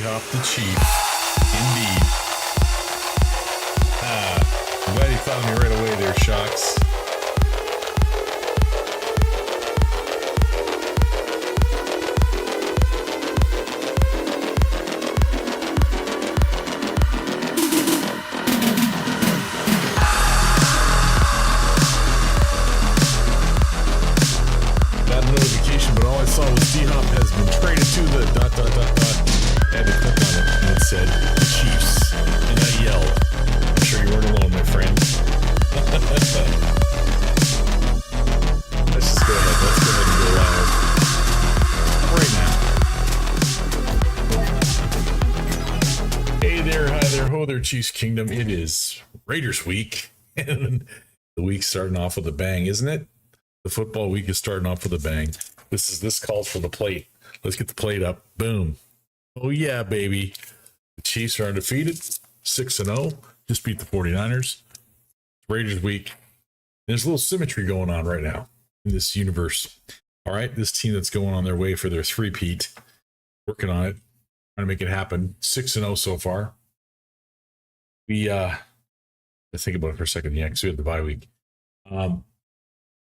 D-Hop the Chief. Indeed. I'm glad you found me right away there, Shocks. Got a notification, but all I saw was D-Hop has been traded to the ... I had to click on it, and it said Chiefs, and I yelled. I'm sure you weren't alone, my friend. Let's just go ahead. Let's go ahead and go live right now. Hey there, hi there, ho there, Chiefs Kingdom. It is Raiders week, and the week's starting off with a bang, isn't it? The football week is starting off with a bang. This calls for the plate. Let's get the plate up. Boom. Oh yeah, baby. The Chiefs are undefeated, 6-0. Just beat the 49ers. Raiders week. There's a little symmetry going on right now in this universe. All right, this team that's going on their way for their three-peat, working on it, trying to make it happen. 6-0 so far. Let's think about it for a second. Yeah, because we had the bye week.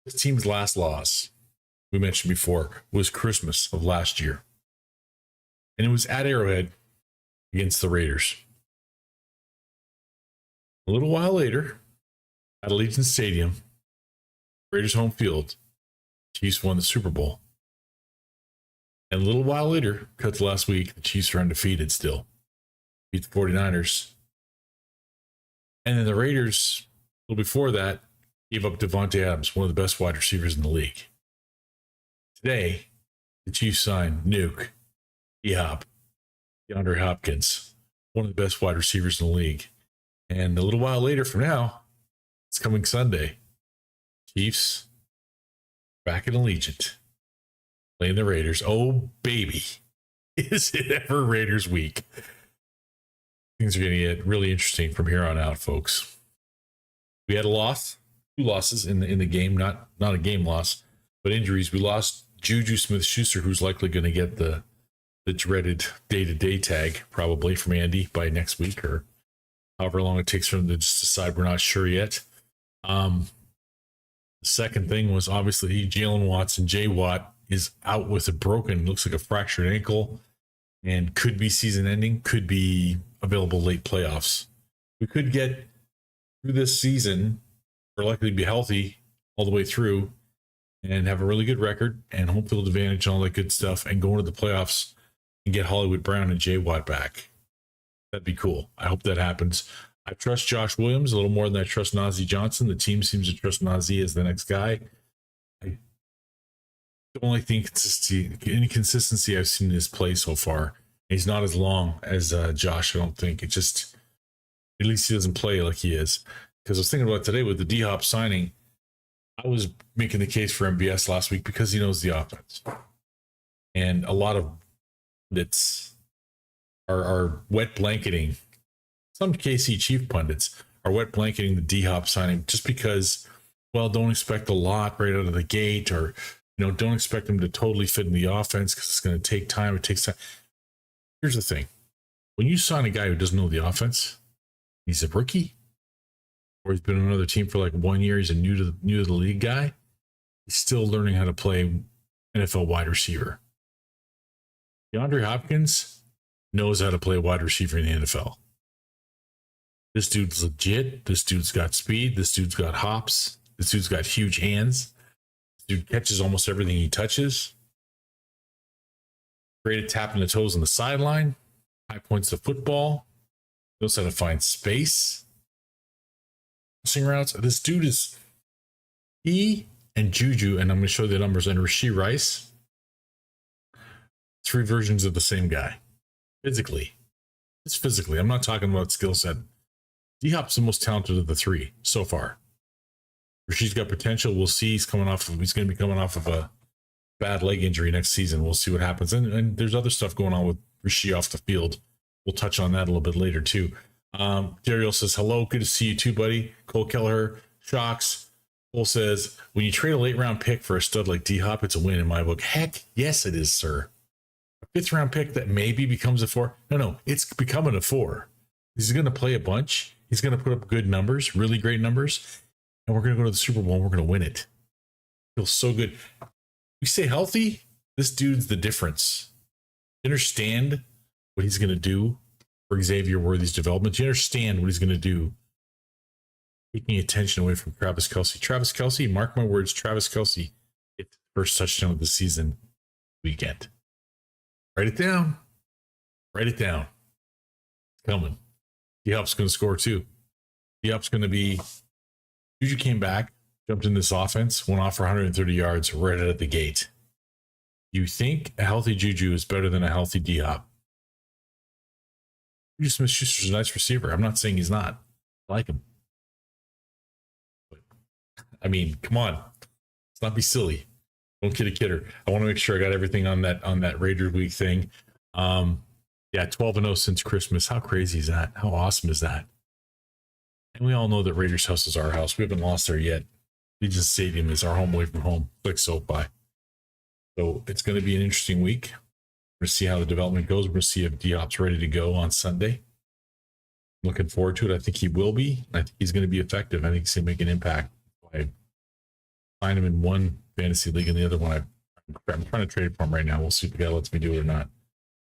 This team's last loss, we mentioned before, was Christmas of last year. And it was at Arrowhead against the Raiders. A little while later, at Allegiant Stadium, Raiders home field, Chiefs won the Super Bowl. And a little while later, cut to last week, the Chiefs are undefeated still. Beat the 49ers. And then the Raiders, a little before that, gave up Devontae Adams, one of the best wide receivers in the league. Today, the Chiefs signed Nuke, D-Hop, DeAndre Hopkins, one of the best wide receivers in the league. And a little while later from now, it's coming Sunday. Chiefs back in Allegiant, playing the Raiders. Oh, baby. Is it ever Raiders week? Things are going to get really interesting from here on out, folks. We had a loss, two losses in the game, not a game loss, but injuries. We lost Juju Smith-Schuster, who's likely going to get the dreaded day-to-day tag probably from Andy by next week or however long it takes for him to just decide. We're not sure yet. The second thing was obviously Jalen Watson, J Watt, is out with a broken, looks like a fractured ankle, and could be season ending, could be available late playoffs. We could get through this season, or likely be healthy all the way through and have a really good record and home field advantage and all that good stuff and go into the playoffs and get Hollywood Brown and J Watt back. That'd be cool. I hope that happens. I trust Josh Williams a little more than I trust Najee Johnson. The team seems to trust Najee as the next guy. I don't like the inconsistency I've seen in his play so far. He's not as long as Josh, I don't think. It just, at least he doesn't play like he is. Because I was thinking about today with the D-Hop signing, I was making the case for MBS last week because he knows the offense. And a lot of pundits are wet blanketing. Some KC Chief pundits are wet blanketing the D-Hop signing just because, well, don't expect a lot right out of the gate, or, don't expect him to totally fit in the offense because it's going to take time. It takes time. Here's the thing. When you sign a guy who doesn't know the offense, he's a rookie, or he's been on another team for like 1 year, he's a new to the league guy, he's still learning how to play NFL wide receiver. DeAndre Hopkins knows how to play wide receiver in the NFL. This dude's legit. This dude's got speed. This dude's got hops. This dude's got huge hands. This dude catches almost everything he touches. Great at tapping the toes on the sideline. High points to football. Knows how to find space. Passing routes. This dude is, he and Juju, and I'm going to show you the numbers, and Rashee Rice, three versions of the same guy. Physically. It's physically. I'm not talking about skill set. D-Hop's the most talented of the three so far. Rashee's got potential. We'll see. He's going to be coming off of a bad leg injury next season. We'll see what happens. And there's other stuff going on with Rashee off the field. We'll touch on that a little bit later too. Daryl says, hello, good to see you too, buddy. Cole Kelleher, Shocks. Cole says, when you trade a late round pick for a stud like D-Hop, it's a win in my book. Heck, yes, it is, sir. fifth round pick that maybe becomes a 4. No, it's becoming a 4. He's going to play a bunch. He's going to put up good numbers, really great numbers. And we're going to go to the Super Bowl and we're going to win it. Feels so good. We stay healthy. This dude's the difference. You understand what he's going to do for Xavier Worthy's development. You understand what he's going to do, taking attention away from Travis Kelce. Travis Kelce, mark my words, Travis Kelce hit the first touchdown of the season weekend. Write it down. Write it down. It's coming. D-Hop's going to score too. D-Hop's going to be... Juju came back, jumped in this offense, went off for 130 yards right out of the gate. You think a healthy Juju is better than a healthy D-Hop? Juju Smith-Schuster's a nice receiver. I'm not saying he's not. I like him. But, I mean, come on. Let's not be silly. Don't kid a kidder. I want to make sure I got everything on that Raider Week thing. Yeah, 12-0 since Christmas. How crazy is that? How awesome is that? And we all know that Raiders house is our house. We haven't lost there yet. Legion Stadium is our home away from home. Click SoFi. So it's going to be an interesting week. We're going to see how the development goes. We're going to see if D-Hop's ready to go on Sunday. Looking forward to it. I think he will be. I think he's going to be effective. I think he's going to make an impact. I find him in one fantasy league and the other one I'm trying to trade for him right now. We'll see if the guy lets me do it or not.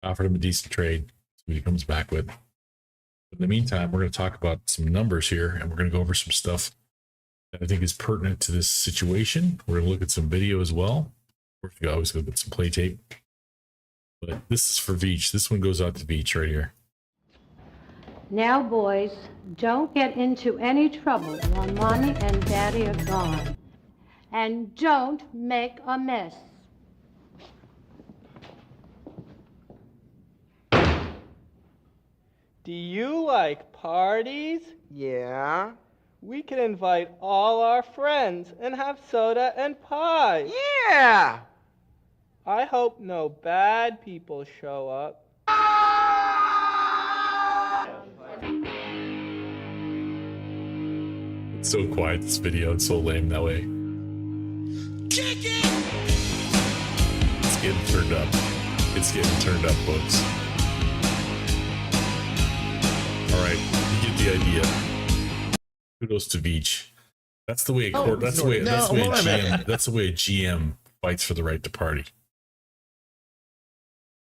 I offered him a decent trade. See what he comes back with. In the meantime, we're going to talk about some numbers here, and we're going to go over some stuff that I think is pertinent to this situation. We're going to look at some video as well. Of course, we always go get some play tape. But this is for Veach. This one goes out to Veach right here. Now, boys, don't get into any trouble while Mommy and Daddy are gone. And don't make a mess. Do you like parties? Yeah. We can invite all our friends and have soda and pie. Yeah. I hope no bad people show up. It's so quiet, this video. It's so lame that way. It's getting turned up. It's getting turned up, folks. All right, you get the idea. Kudos to Veach. That's the way that's the way a GM fights for the right to party.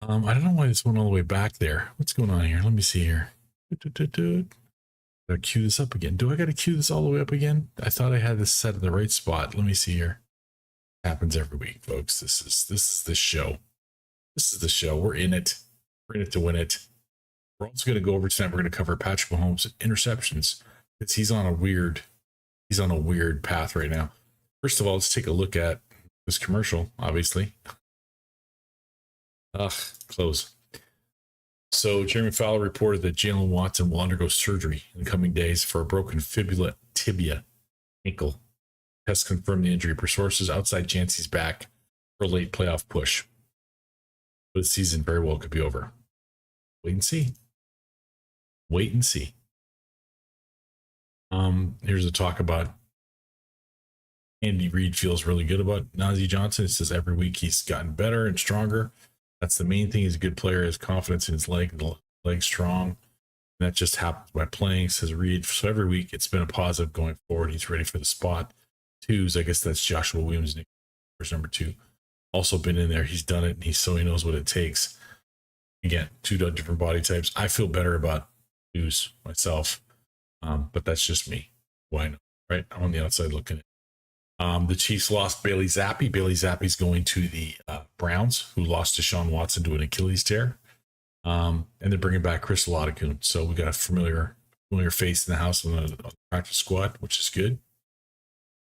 I don't know why this went all the way back there. What's going on here? Let me see here. Gotta cue this up again. Do I gotta cue this all the way up again? I thought I had this set in the right spot. Let me see here. Happens every week, folks. This is the show. This is the show. We're in it. We're in it to win it. We're also going to go over tonight. We're going to cover Patrick Mahomes' interceptions because he's on a weird path right now. First of all, let's take a look at this commercial. Obviously, close. So Jeremy Fowler reported that Jalen Watson will undergo surgery in the coming days for a broken fibula tibia ankle. Tests confirmed the injury per sources outside Chancey's back for a late playoff push. But the season very well could be over. Wait and see. Wait and see. Here's a talk about Andy Reid feels really good about Najee Johnson. It says every week he's gotten better and stronger. That's the main thing. He's a good player. His confidence in his leg, the leg strong. And that just happens by playing, says Reid. So every week it's been a positive going forward. He's ready for the spot. Twos, I guess that's Joshua Williams, number 2. Also been in there. He's done it, and he knows what it takes. Again, 2 different body types. I feel better about twos myself, but that's just me. Why not? Right? I'm on the outside looking at it. The Chiefs lost Bailey Zappi. Bailey Zappi's going to the Browns, who lost Deshaun Watson to an Achilles tear. And they're bringing back Chris Lodikun. So we got a familiar face in the house on the practice squad, which is good.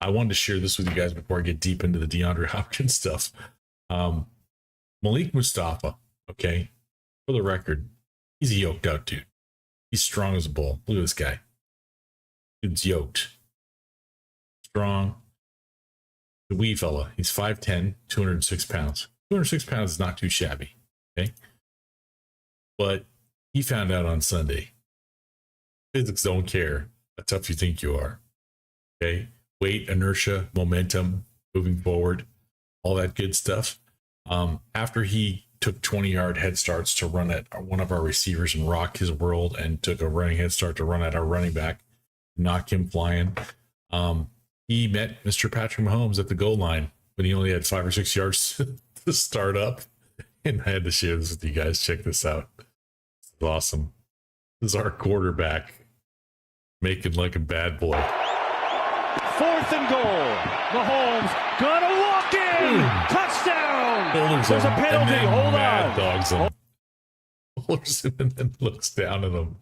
I wanted to share this with you guys before I get deep into the DeAndre Hopkins stuff. Malik Mustafa, okay, for the record, he's a yoked out dude. He's strong as a bull. Look at this guy. Dude's yoked. Strong. The wee fella. He's 5'10", 206 pounds. 206 pounds is not too shabby, okay? But he found out on Sunday. Physics don't care how tough you think you are, okay? Weight, inertia, momentum, moving forward, all that good stuff. After he took 20-yard head starts to run at one of our receivers and rock his world, and took a running head start to run at our running back, knock him flying. He met Mr. Patrick Mahomes at the goal line when he only had 5 or 6 yards to start up. And I had to share this with you guys. Check this out. It's awesome. This is our quarterback making like a bad boy. 4th and goal. Mahomes gonna walk in. Touchdown. There's a penalty. Hold on. Dogs him. Holders him and then looks down at him.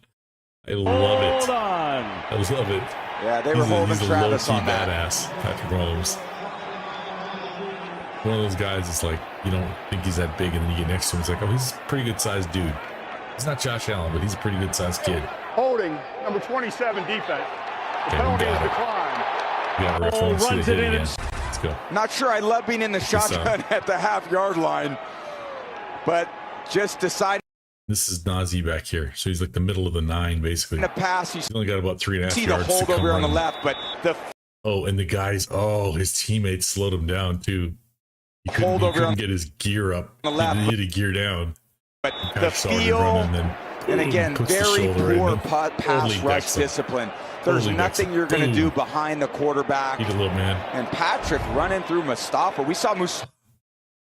I love it. Hold on. I love it. Yeah, they were holding Travis on that. Badass, Patrick Mahomes. One of those guys that's like, you don't think he's that big, and then you get next to him, it's like, oh, he's a pretty good sized dude. He's not Josh Allen, but he's a pretty good sized kid. Holding, number 27 defense. The penalty is declined. Runs it in. Let's go. Not sure I love being in the shotgun at the half-yard line, but just decided. This is Najee back here. So he's like the middle of the 9, basically. In the pass, he's only got about 3.5 see yards. the hold over on the left, but the and the guys, his teammates slowed him down too. He couldn't get his gear up. On the left, he had to gear down. But the feel, and again, very poor pass rush discipline. There's nothing you're going to do behind the quarterback. Eat a little man. And Patrick running through Mustafa. We saw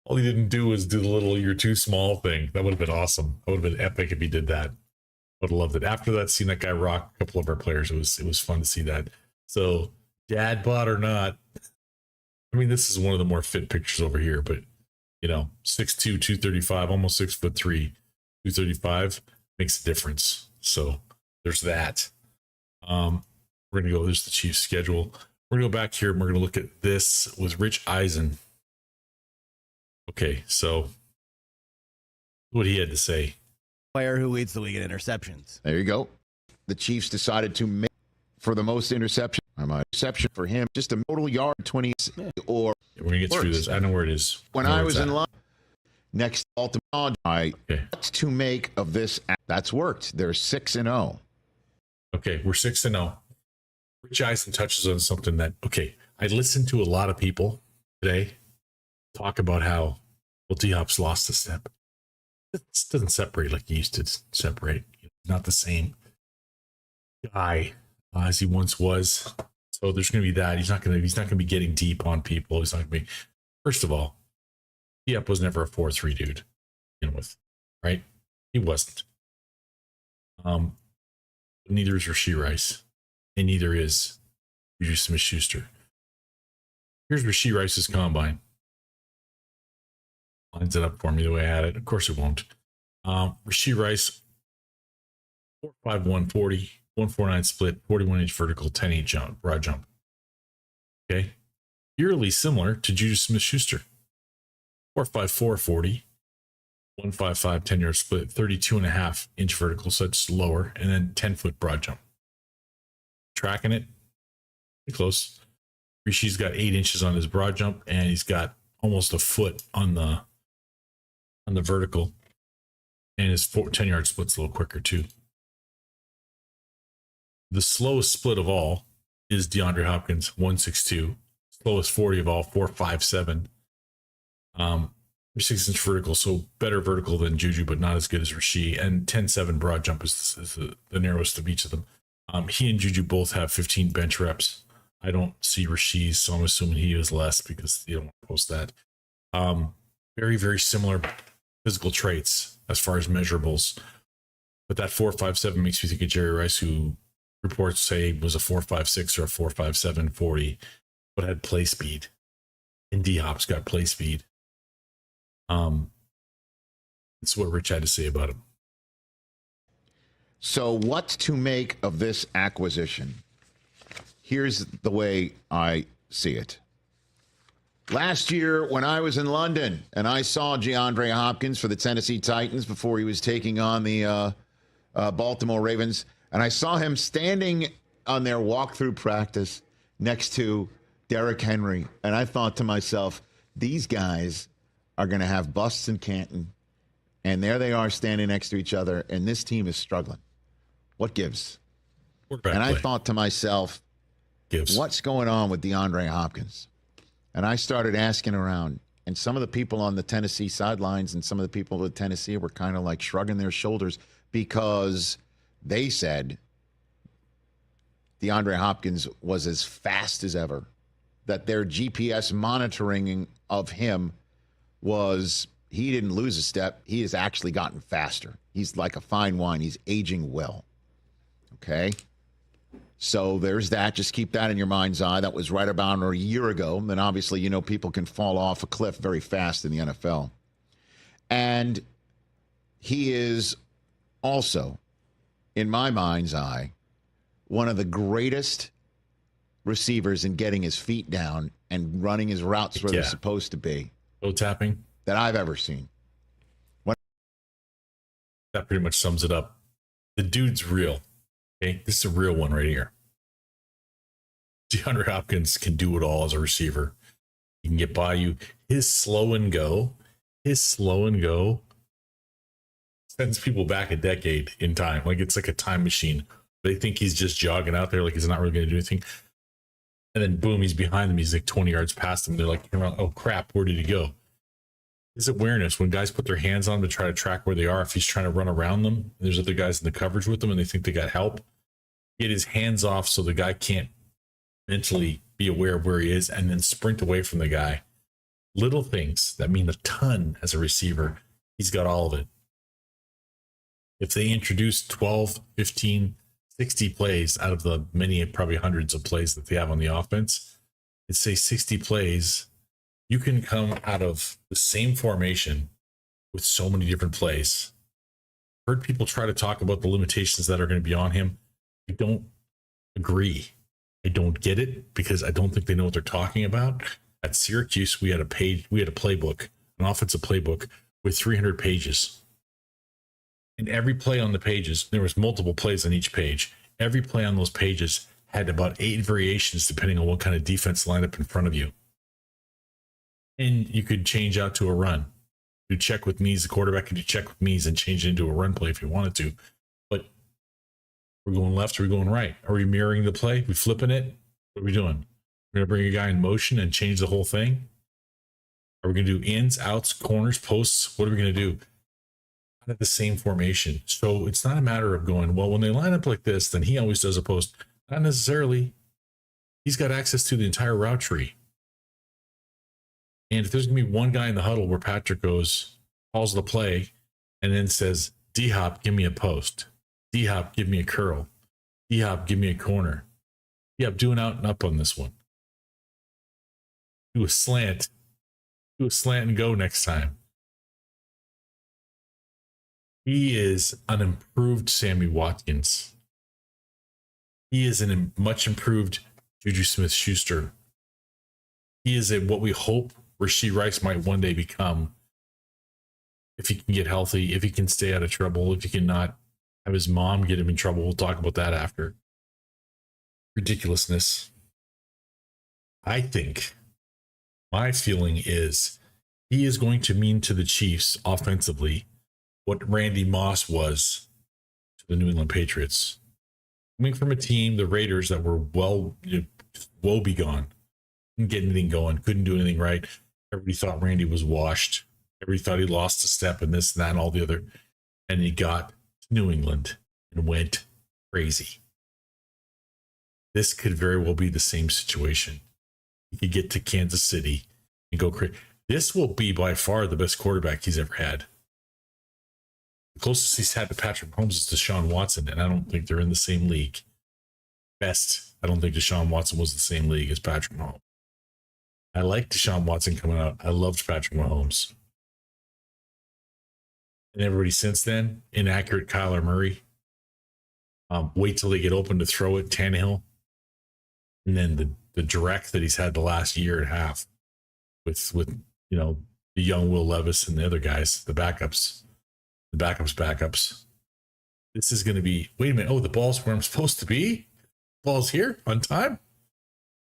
all he didn't do was do the little "you're too small" thing. That would have been awesome. That would have been epic if he did that. I would have loved it. After that, seeing that guy rock a couple of our players, it was fun to see that. So, dad bod or not, I mean, this is one of the more fit pictures over here, but 6'2", 235, almost 6'3", 235 makes a difference. So there's that. We're gonna go. There's the Chiefs' schedule. We're gonna go back here and we're gonna look at this with Rich Eisen. Okay, so what he had to say. Player who leads the league in interceptions. There you go. The Chiefs decided to make for the most interception. Interception for him, just a total yard 20 or. We're gonna get through this. I know where it is. When I was in line, next Baltimore, what to make of this? That's worked. They're 6-0. Okay, we're 6-0. Rich Eisen touches on something that, I listened to a lot of people today talk about how, D-Hop's lost a step. It doesn't separate like he used to separate. Not the same guy as he once was. So there's going to be that. He's not going to be getting deep on people. He's not going to be. First of all, D-Hop was never a 4-3 dude to begin with, right? He wasn't. Neither is Rashee Rice, and neither is Juju Smith-Schuster. Here's Rashee Rice's combine. Lines it up for me the way I had it. Of course it won't. Rashee Rice, 4.5, 140, 149 split, 41-inch vertical, 10-inch jump, broad jump. Okay. Eerily similar to Juju Smith-Schuster. 4.5, 440, 155, 10-yard split, 32.5-inch vertical, so it's lower, and then 10-foot broad jump. Tracking it, pretty close. Rishi's got 8 inches on his broad jump, and he's got almost a foot on the vertical, and his 10-yard split's a little quicker too. The slowest split of all is DeAndre Hopkins, 162. Slowest 40 of all, 4.57. 6-inch vertical, so better vertical than Juju, but not as good as Rashee. And 10.7 broad jump is the narrowest of each of them. He and Juju both have 15 bench reps. I don't see Rashee's, so I'm assuming he is less because you don't want to post that. Very, very similar physical traits as far as measurables. But that 4.57 makes me think of Jerry Rice, who reports say was a 4.56 or a 4.57 40, but had play speed. And D-Hop's got play speed. That's what Rich had to say about him. So what to make of this acquisition? Here's the way I see it. Last year, when I was in London and I saw DeAndre Hopkins for the Tennessee Titans before he was taking on the Baltimore Ravens, and I saw him standing on their walkthrough practice next to Derrick Henry, and I thought to myself, these guys are going to have busts in Canton, and there they are standing next to each other, and this team is struggling. What gives? And I thought to myself, what's going on with DeAndre Hopkins? And I started asking around, And some of the people on the Tennessee sidelines and some of the people with Tennessee were kind of like shrugging their shoulders because they said DeAndre Hopkins was as fast as ever, that their GPS monitoring of him was, he didn't lose a step. He has actually gotten faster. He's like a fine wine. He's aging well. Okay? So there's that. Just keep that in your mind's eye. That was right about a year ago. And obviously, you know, people can fall off a cliff very fast in the NFL. And he is also, in my mind's eye, one of the greatest receivers in getting his feet down and running his routes where they're supposed to be. Toe tapping. That I've ever seen. That pretty much sums it up. The dude's real. Okay, this is a real one right here. DeAndre Hopkins can do it all as a receiver. He can get by you. His slow and go sends people back a decade in time. Like it's like a time machine. They think he's just jogging out there, like he's not really going to do anything. And then boom, he's behind them. He's like 20 yards past them. They're like, oh crap, where did he go? His awareness, when guys put their hands on him to try to track where they are, if he's trying to run around them, there's other guys in the coverage with them and they think they got help, get his hands off so the guy can't mentally be aware of where he is and then sprint away from the guy. Little things that mean a ton as a receiver. He's got all of it. If they introduce 12, 15, 60 plays out of the many, probably hundreds of plays that they have on the offense, let's say 60 plays, you can come out of the same formation with so many different plays. Heard people try to talk about the limitations that are going to be on him. I don't agree. I don't get it because I don't think they know what they're talking about. At Syracuse, we had a playbook, an offensive playbook with 300 pages. And every play on the pages, there was multiple plays on each page. Every play on those pages had about 8 variations depending on what kind of defense lined up in front of you. And you could change out to a run. You check with me's, the quarterback could do check with me's and change it into a run play if you wanted to. But we're going left or we're going right. Are we mirroring the play? We flipping it? What are we doing? We're going to bring a guy in motion and change the whole thing? Are we going to do ins, outs, corners, posts? What are we going to do? Out of the same formation. So it's not a matter of going, well, when they line up like this, then he always does a post. Not necessarily. He's got access to the entire route tree. And if there's going to be one guy in the huddle where Patrick goes, calls the play, and then says, D-Hop, give me a post. D-Hop, give me a curl. D-Hop, give me a corner. D-Hop, do an out and up on this one. Do a slant. Do a slant and go next time. He is an improved Sammy Watkins. He is a much improved Juju Smith-Schuster. He is what we hope Rashee Rice might one day become if he can get healthy, if he can stay out of trouble, if he can not have his mom get him in trouble. We'll talk about that after. Ridiculousness. I think my feeling is he is going to mean to the Chiefs offensively what Randy Moss was to the New England Patriots. Coming from a team, the Raiders, that were woe begone. Couldn't get anything going, couldn't do anything right. Everybody thought Randy was washed. Everybody thought he lost a step in this and that and all the other. And he got to New England and went crazy. This could very well be the same situation. He could get to Kansas City and go crazy. This will be by far the best quarterback he's ever had. The closest he's had to Patrick Mahomes is Deshaun Watson, and I don't think they're in the same league. Best, I don't think Deshaun Watson was the same league as Patrick Mahomes. I like Deshaun Watson coming out. I loved Patrick Mahomes. And everybody since then, inaccurate Kyler Murray. Wait till they get open to throw it, Tannehill. And then the direct that he's had the last year and a half with the young Will Levis and the other guys, the backups. The backups. This is going to be, wait a minute. Oh, the ball's where I'm supposed to be? Ball's here on time?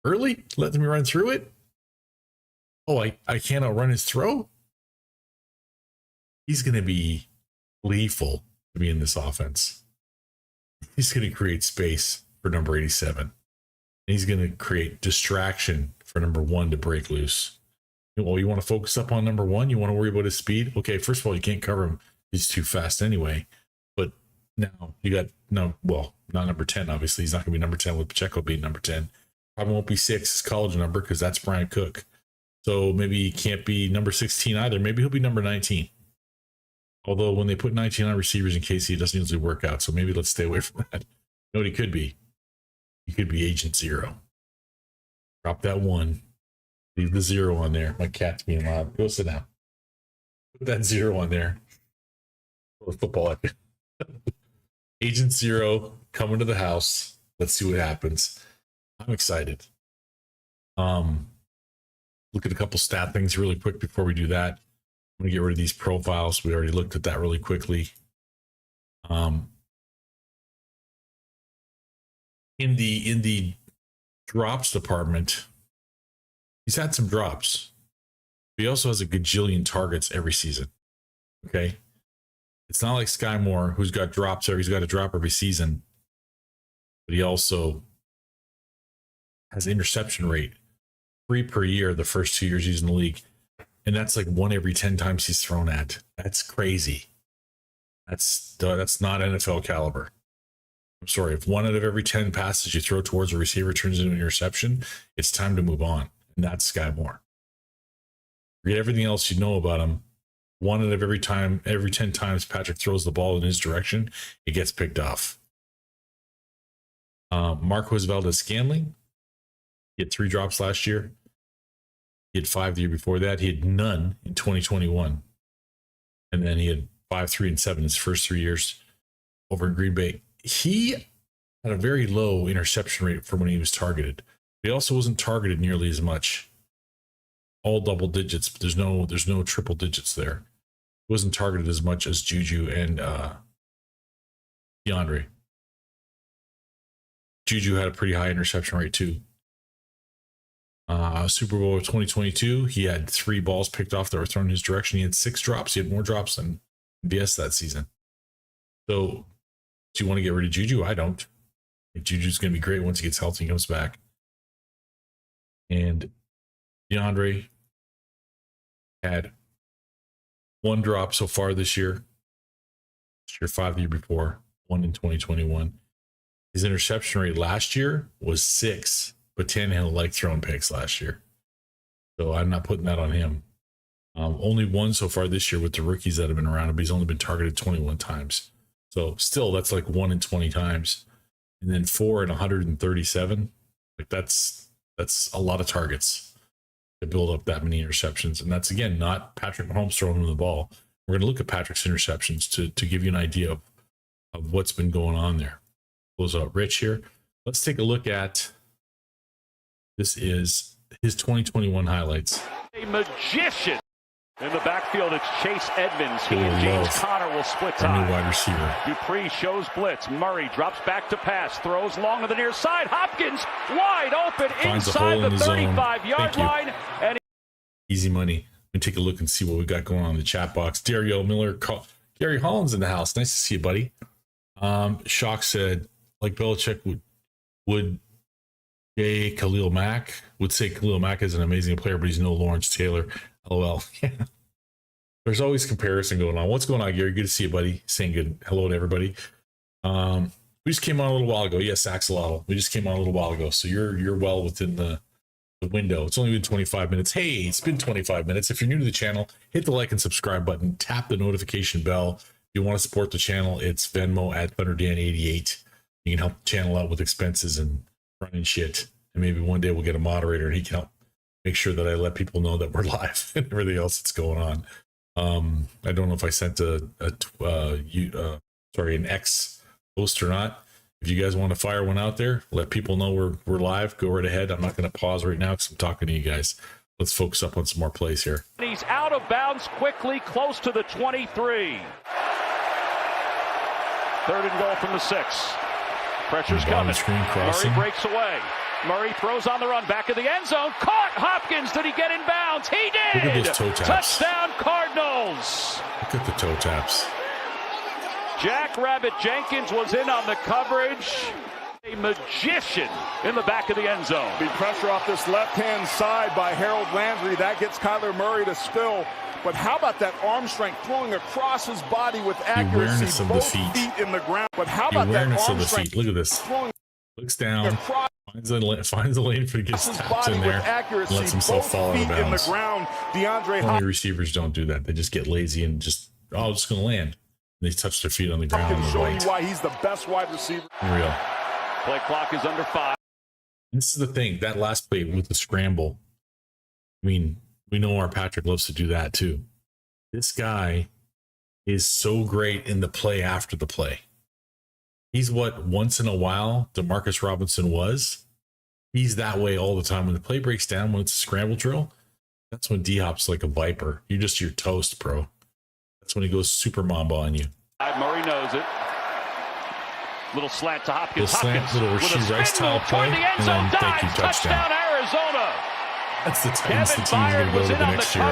Early? Letting me run through it? Oh, I can't outrun his throw? He's going to be gleeful to be in this offense. He's going to create space for number 87. And he's going to create distraction for number 1 to break loose. Well, you want to focus up on number one? You want to worry about his speed? Okay, first of all, you can't cover him. He's too fast anyway. But now you got not number 10, obviously. He's not going to be number 10 with Pacheco being number 10. Probably won't be 6, his college number, because that's Brian Cook. So maybe he can't be number 16 either. Maybe he'll be number 19. Although when they put 19 on receivers in KC, it doesn't usually work out. So maybe let's stay away from that. You know what he could be? He could be Agent Zero. Drop that 1. Leave the 0 on there. My cat's being loud. Go sit down. Put that 0 on there. Football. Agent Zero coming to the house. Let's see what happens. I'm excited. Look at a couple stat things really quick before we do that. I'm going to get rid of these profiles. We already looked at that really quickly. In the drops department, he's had some drops. But he also has a gajillion targets every season. Okay. It's not like Sky Moore, who's got drops he's got a drop every season. But he also has interception rate 3 per year the first 2 years he's in the league. And that's like 1 every 10 times he's thrown at. That's crazy. That's not NFL caliber. I'm sorry. If 1 out of every 10 passes you throw towards a receiver turns into an interception, it's time to move on. And that's Sky Moore. Forget everything else you know about him. 1 out of every 10 times Patrick throws the ball in his direction, it gets picked off. Marquez Valdez-Scantling, he had 3 drops last year. He had 5 the year before that. He had none in 2021. And then he had 5, 3, and 7 his first 3 years over in Green Bay. He had a very low interception rate for when he was targeted. He also wasn't targeted nearly as much. All double digits, but there's no triple digits there. He wasn't targeted as much as Juju and DeAndre. Juju had a pretty high interception rate too. Super Bowl of 2022, he had 3 balls picked off that were thrown in his direction. He had 6 drops. He had more drops than BS that season. So, do you want to get rid of Juju? I don't. I think Juju's going to be great once he gets healthy and comes back. And DeAndre had 1 drop so far this year. This year 5 the year before, 1 in 2021. His interception rate last year was 6, but Tannehill liked throwing picks last year. So I'm not putting that on him. Only 1 so far this year with the rookies that have been around him, but he's only been targeted 21 times. So still, that's like 1 in 20 times. And then 4 in 137. Like that's a lot of targets to build up that many interceptions. And that's, again, not Patrick Mahomes throwing him the ball. We're going to look at Patrick's interceptions to give you an idea of what's been going on there. Close out Rich here. Let's take a look at, this is his 2021 highlights. A magician. In the backfield, it's Chase Edmonds. He and James Conner will split time. New wide receiver. Dupree shows blitz. Murray drops back to pass. Throws long to the near side. Hopkins wide open inside the 35-yard line. And easy money. Let me take a look and see what we got going on in the chat box. Dario Miller, Gary Holland's in the house. Nice to see you, buddy. Shock said, like Belichick would say Khalil Mack is an amazing player, but he's no Lawrence Taylor. LOL. Yeah. There's always comparison going on. What's going on, Gary? Good to see you, buddy. Saying good hello to everybody. We just came on a little while ago. Yes, Axolotl. We just came on a little while ago. So you're well within the window. It's only been 25 minutes. Hey, it's been 25 minutes. If you're new to the channel, hit the like and subscribe button. Tap the notification bell. If you want to support the channel, it's Venmo at ThunderDan88. You can help the channel out with expenses and running shit. And maybe one day we'll get a moderator and he can help make sure that I let people know that we're live and everything else that's going on. I don't know if I sent an X post or not. If you guys want to fire one out there, let people know we're live. Go right ahead. I'm not going to pause right now because I'm talking to you guys. Let's focus up on some more plays here. He's out of bounds quickly, close to the 23. 3rd and goal from the 6. Pressure's coming. Murray breaks away. Murray throws on the run, back of the end zone. Caught Hopkins. Did he get in bounds? He did. Look at those toe taps. Touchdown Cardinals. Look at the toe taps. Jack Rabbit Jenkins was in on the coverage. A magician in the back of the end zone. Be pressure off this left-hand side by Harold Landry. That gets Kyler Murray to spill. But how about that arm strength throwing across his body with accuracy? The awareness of both the feet. In the ground. But how the about that awareness arm of the strength? feet. Look at this. Looks down, finds the lane for gets tapped in there, and lets himself fall out of bounds. Only receivers don't do that. They just get lazy and just, oh, it's going to land. And they touch their feet on the ground. I can show you why he's the best wide receiver. Unreal. Play clock is under 5. This is the thing. That last play with the scramble. I mean, we know our Patrick loves to do that too. This guy is so great in the play after the play. He's what once in a while DeMarcus Robinson was. He's that way all the time. When the play breaks down, when it's a scramble drill, that's when D-Hop's like a viper. You're just your toast, bro. That's when he goes super mamba on you. Murray knows it. Little slant to Hopkins. Little slant, little Rasheed Rice style play, and then thank you, touchdown. Arizona. That's the Titans. The team's going to go to the next year.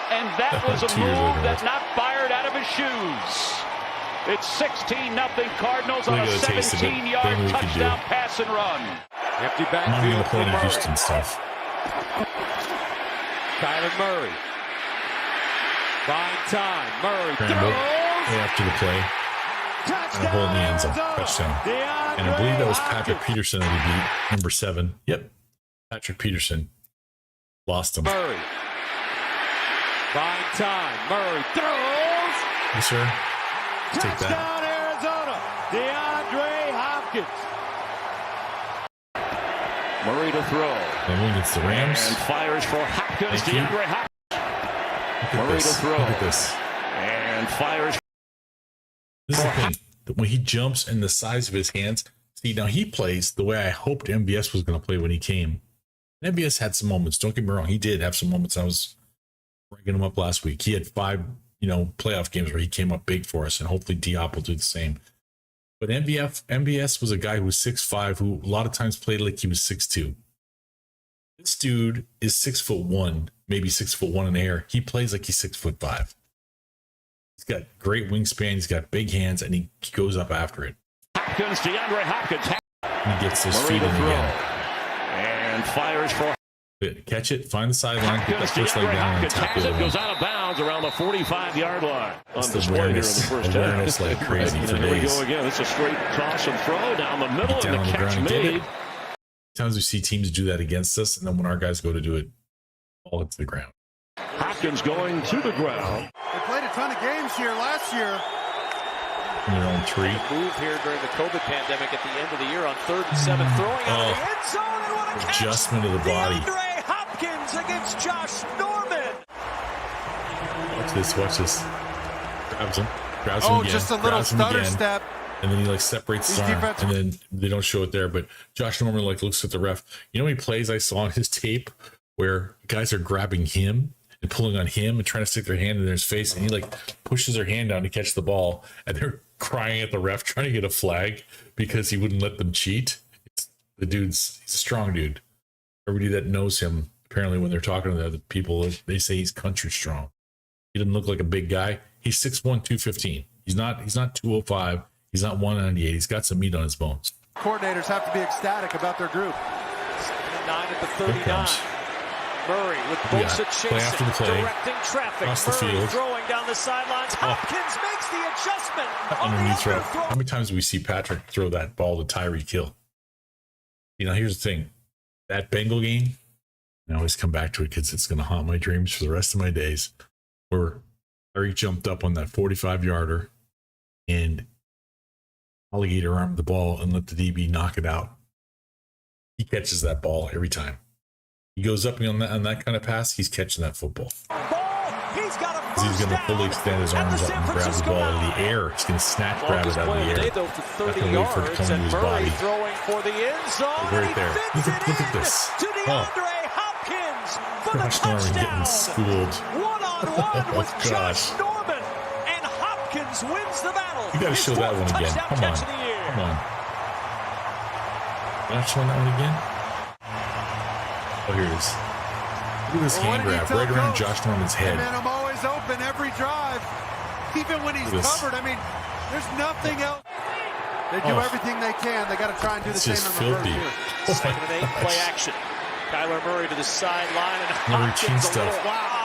And that was a move that knocked Byard out of his shoes. It's 16-0 Cardinals on a 17-yard touchdown pass and run. Empty I'm not going to play any Houston stuff. Kyler Murray. Fine time. Murray throws. After the play. And a hole in the end zone. Touchdown. And I believe that was Patrick Peterson that he beat. Number 7. Yep. Patrick Peterson. Lost him. Murray. Fine time. Murray throws. Yes, sir. Take that. Arizona. DeAndre Hopkins. Murray to throw. And against the Rams. And fires for Hopkins. DeAndre Hopkins. Murray to throw. Look at this. And fires. This is the thing. When he jumps and the size of his hands. See, now he plays the way I hoped MVS was going to play when he came. MVS had some moments. Don't get me wrong. He did have some moments. I was bringing him up last week. He had 5, playoff games where he came up big for us, and hopefully Diop will do the same. But MVS was a guy who was 6'5", who a lot of times played like he was 6'2". This dude is 6'1", maybe 6'1" in the air. He plays like he's 6'5". He's got great wingspan. He's got big hands, and he goes up after it. Hopkins, DeAndre Hopkins. And he gets his feet in again. And fires for. Catch it, find the sideline, put that first leg down, and tackle it. Goes out of bounds around the 45-yard line. That's the awareness like crazy for days. Here we go again. It's a straight toss and throw down the middle, down and the catch made. Sometimes we see teams do that against us, and then when our guys go to do it, all hits the ground. Hopkins going to the ground. They played a ton of games here last year. In their own tree. Move here during the COVID pandemic at the end of the year on 3rd and 7, throwing out of the end zone, and what a catch! Adjustment of the body. DeAndre Hopkins against Josh Norman. Watch this. Grabs him again. Just a little stutter step. And then he separates his arm, and then they don't show it there. But Josh Norman looks at the ref. You know how many plays I saw on his tape where guys are grabbing him and pulling on him and trying to stick their hand in his face, and he pushes their hand down to catch the ball, and they're crying at the ref trying to get a flag because he wouldn't let them cheat. He's a strong dude. Everybody that knows him, apparently when they're talking to the other people, they say he's country strong. He doesn't look like a big guy. He's 6'1", 215. He's not 205. He's not 198. He's got some meat on his bones. Coordinators have to be ecstatic about their group. 9 at the 39. Murray with Bosa chasing, directing traffic. Across the field. Throwing down the sidelines. Hopkins makes the adjustment. Underneath throw. How many times do we see Patrick throw that ball to Tyreek Hill? Here's the thing. That Bengal game, I always come back to it because it's going to haunt my dreams for the rest of my days, where Tyreek jumped up on that 45-yarder and alligator armed the ball and let the DB knock it out. He catches that ball every time. He goes up on that kind of pass, he's catching that football. He's going to fully extend his arms up and grab the ball out of the air. He's going to snatch grab it out of the air. Not going to wait for it to come to his body. Right there. Look at this. Josh Norman getting schooled. One-on-one with Josh Norman. And Hopkins wins the battle. You got to show that one again. Come on. Can I show that one again? Oh, here it is. Look at this hand grab right around Josh Norman's head. And I'm always open every drive, even when he's covered. I mean, there's nothing else. They do everything they can. They got to try and do the same in reverse here. 2nd and 8, play action. Kyler Murray to the sideline, and Hopkins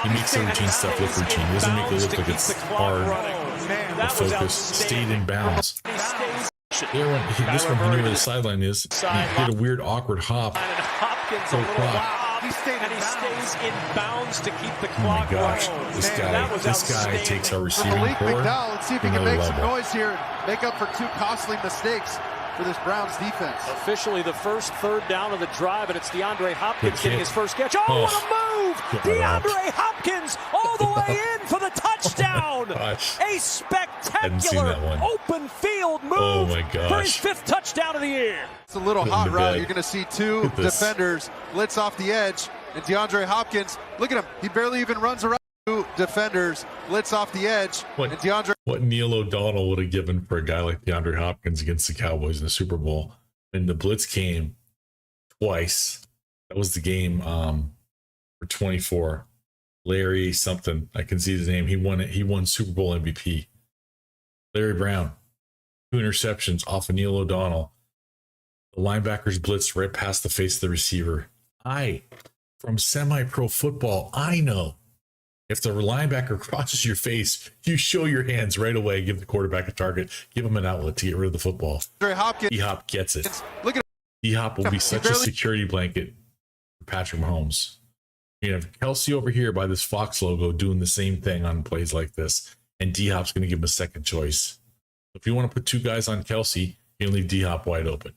He makes the routine stuff look routine. He doesn't make it look like it's hard or focused. Stayed in bounds. This one, he knew where the sideline is. He did a weird, awkward hop. And Hopkins a little wild, and he stays in bounds to keep the clock Oh my gosh, rolling. this guy takes our receiving Malik core. McDowell, let's see if he can another make some level. noise here, make up for 2 costly mistakes for this Browns defense. Officially the first 3rd down of the drive, and it's DeAndre Hopkins getting his first catch. Oh, Oh. what a move! DeAndre Hopkins all the way in for the touchdown! Gosh. A spectacular open field move Oh my for his gosh. 5th touchdown of the year. It's a little Put him hot to route. bed. You're going to see 2 Look at this. defenders blitz off the edge, and DeAndre Hopkins, look at him. He barely even runs around. 2 defenders blitz off the edge, and DeAndre. What Neil O'Donnell would have given for a guy like DeAndre Hopkins against the Cowboys in the Super Bowl. And the blitz came twice. That was the game for 24. Larry something. I can see his name. He won it. He won Super Bowl MVP. Larry Brown. 2 interceptions off of Neil O'Donnell. The linebackers blitzed right past the face of the receiver. From semi-pro football, I know if the linebacker crosses your face, you show your hands right away, give the quarterback a target, give him an outlet to get rid of the football. D-Hop gets it. Look at D-Hop will be such a security blanket for Patrick Mahomes. You have Kelsey over here by this Fox logo doing the same thing on plays like this, and D-Hop's going to give him a second choice. If you want to put 2 guys on Kelsey, you can leave D-Hop wide open.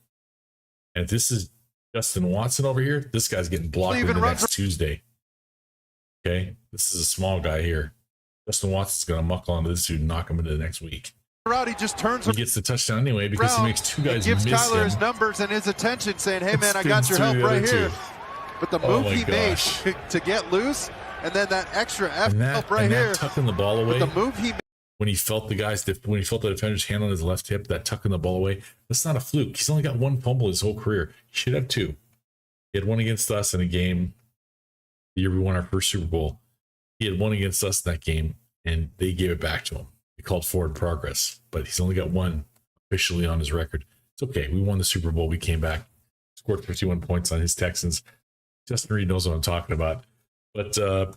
And if this is Justin Watson over here, this guy's getting blocked in the next Tuesday. Okay, this is a small guy here. Justin Watson's going to muckle onto this dude and knock him into the next week. He just turns. He gets the touchdown anyway because he makes 2 guys miss him. Gives Kyler his numbers and his attention, saying, "Hey man, I got your help right here." But the move he made to get loose, and then that extra help right here, tucking the ball away. The move he made when he felt the defender's hand on his left hip, that tucking the ball away. That's not a fluke. He's only got 1 fumble his whole career. He should have 2. He had 1 against us in a game the year we won our first Super Bowl. He had 1 against us in that game, and they gave it back to him. They called forward progress, but he's only got 1 officially on his record. It's okay. We won the Super Bowl. We came back, scored 51 points on his Texans. Justin Reed knows what I'm talking about. But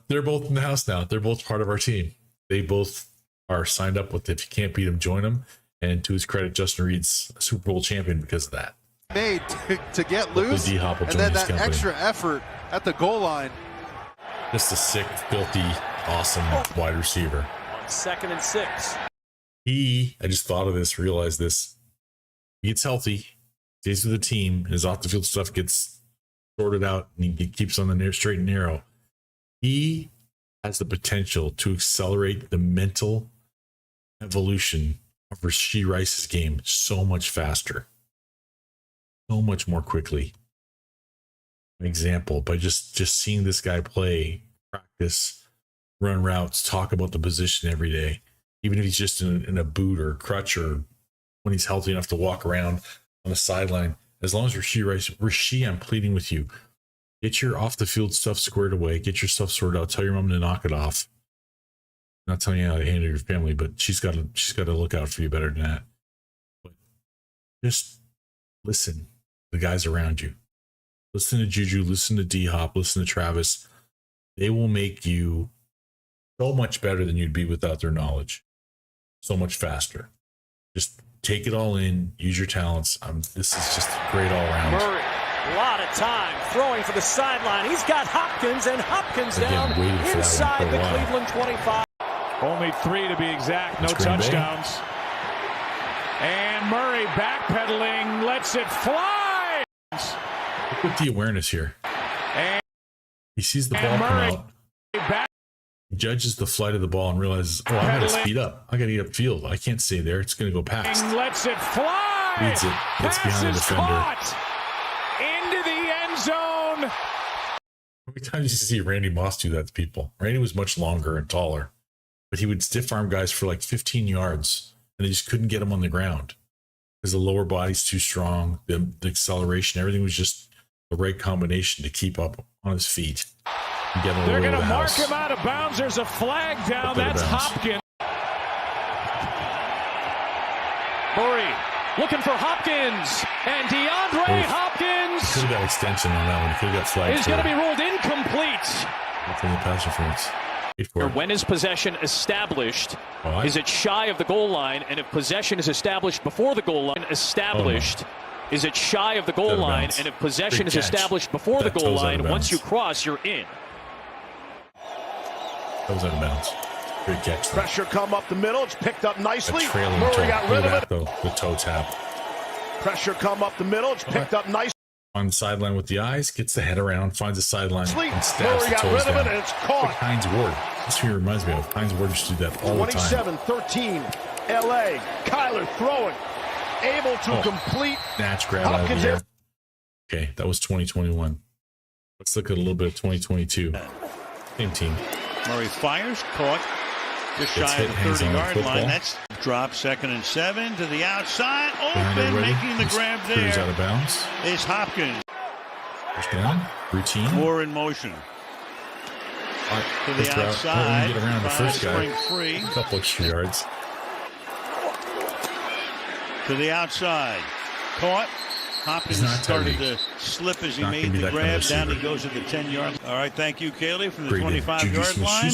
they're both in the house now. They're both part of our team. They both are signed up with it. If you can't beat them, join them. And to his credit, Justin Reed's a Super Bowl champion because of that. Made to get loose, and then that extra effort at the goal line. Just a sick, filthy, awesome wide receiver. On 2nd and 6. I just thought of this, realized this. He gets healthy, stays with the team, his off the field stuff gets sorted out, and he keeps on the straight and narrow. He has the potential to accelerate the mental evolution of Rashee Rice's game so much faster, so much more quickly. An example, by just seeing this guy play, practice, run routes, talk about the position every day, even if he's just in a boot or a crutch, or when he's healthy enough to walk around on the sideline. As long as Rashee, I'm pleading with you, get your off the field stuff squared away, get your stuff sorted out, tell your mom to knock it off. I'm not telling you how to handle your family, but she's got to look out for you better than that. But just listen to the guys around you. Listen to Juju, listen to D-Hop, listen to Travis. They will make you so much better than you'd be without their knowledge. So much faster. Just take it all in, use your talents. This is just great all around. Murray, a lot of time throwing for the sideline. He's got Hopkins, and Hopkins down inside the Cleveland 25. Only 3 to be exact, no touchdowns. And Murray backpedaling, lets it fly. Look at the awareness here. And he sees the ball come out. He judges the flight of the ball and realizes, I got to speed up. I got to get upfield. I can't stay there. It's going to go past. Lets it fly. Leads it. Gets behind the defender. Into the end zone. How many times did you see Randy Moss do that to people? Randy was much longer and taller, but he would stiff arm guys for like 15 yards, and they just couldn't get him on the ground because the lower body's too strong. The acceleration, everything was just the right combination to keep up on his feet. They're going to mark him out of bounds. There's a flag down. That's Hopkins. Murray looking for Hopkins, and DeAndre Hopkins could have got extension on that one. Could have got flagged. Is going to be ruled incomplete. From the pass interference. When is possession established? Is it shy of the goal line? And if possession is established before the goal line, is it shy of the goal line? And if possession is established before the goal line, once you cross, you're in. That was out of bounds. Great catch. Pressure come up the middle. It's picked up nicely. Murray got rid of it. Though, the toe tap. Pressure come up the middle. It's picked up nicely. On the sideline with the eyes, gets the head around, finds the sideline, and stabs Murray the got toes rid down. of it, and it's caught. Like Hines Ward. That's who he reminds me of. Hines Ward used to do that all the time. 27-13, LA. Kyler throwing. Able to complete. Snatch grab out of the air. Okay, that was 2021. Let's look at a little bit of 2022. Same team. Murray fires, caught. Just shy of the 30-yard line. That's drop, 2nd and 7 to the outside. Open, making the grab there. Out of bounds. Is Hopkins. First down, routine. 4 in motion. To the outside. Get around the first guy. Free. A couple extra yards. To the outside. Caught. Hopkins started to slip as he made the grab. Down he goes at the 10-yard. All right, thank you, Kaylee, from the 25-yard line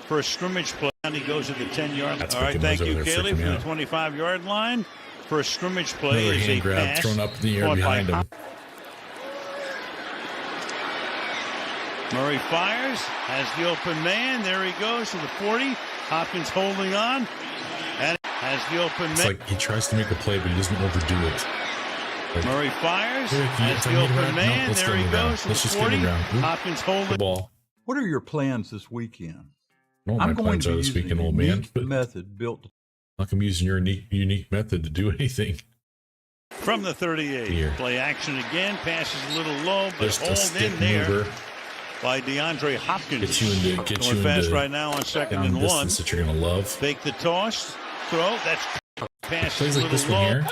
for a scrimmage play. Down he goes at the 10-yard. All right, thank you, Kaylee, from the 25-yard line for a scrimmage play. Another hand grab thrown up in the air behind him. Murray fires, has the open man. There he goes to the 40. Hopkins holding on. And has the open man. It's like he tries to make a play, but he doesn't overdo it. Like, Murray fires, has the open man. No, there he goes to the 40. Hopkins holding the ball. What are your plans this weekend? I'm going to use a old man, method built. I'm using your unique method to do anything. From the 38, here. Play action again. Passes a little low, but just hauled in there by DeAndre Hopkins. Get you fast into right now on 2nd and 1. That you're gonna love. Fake the toss, throw. That's passes plays like this one here.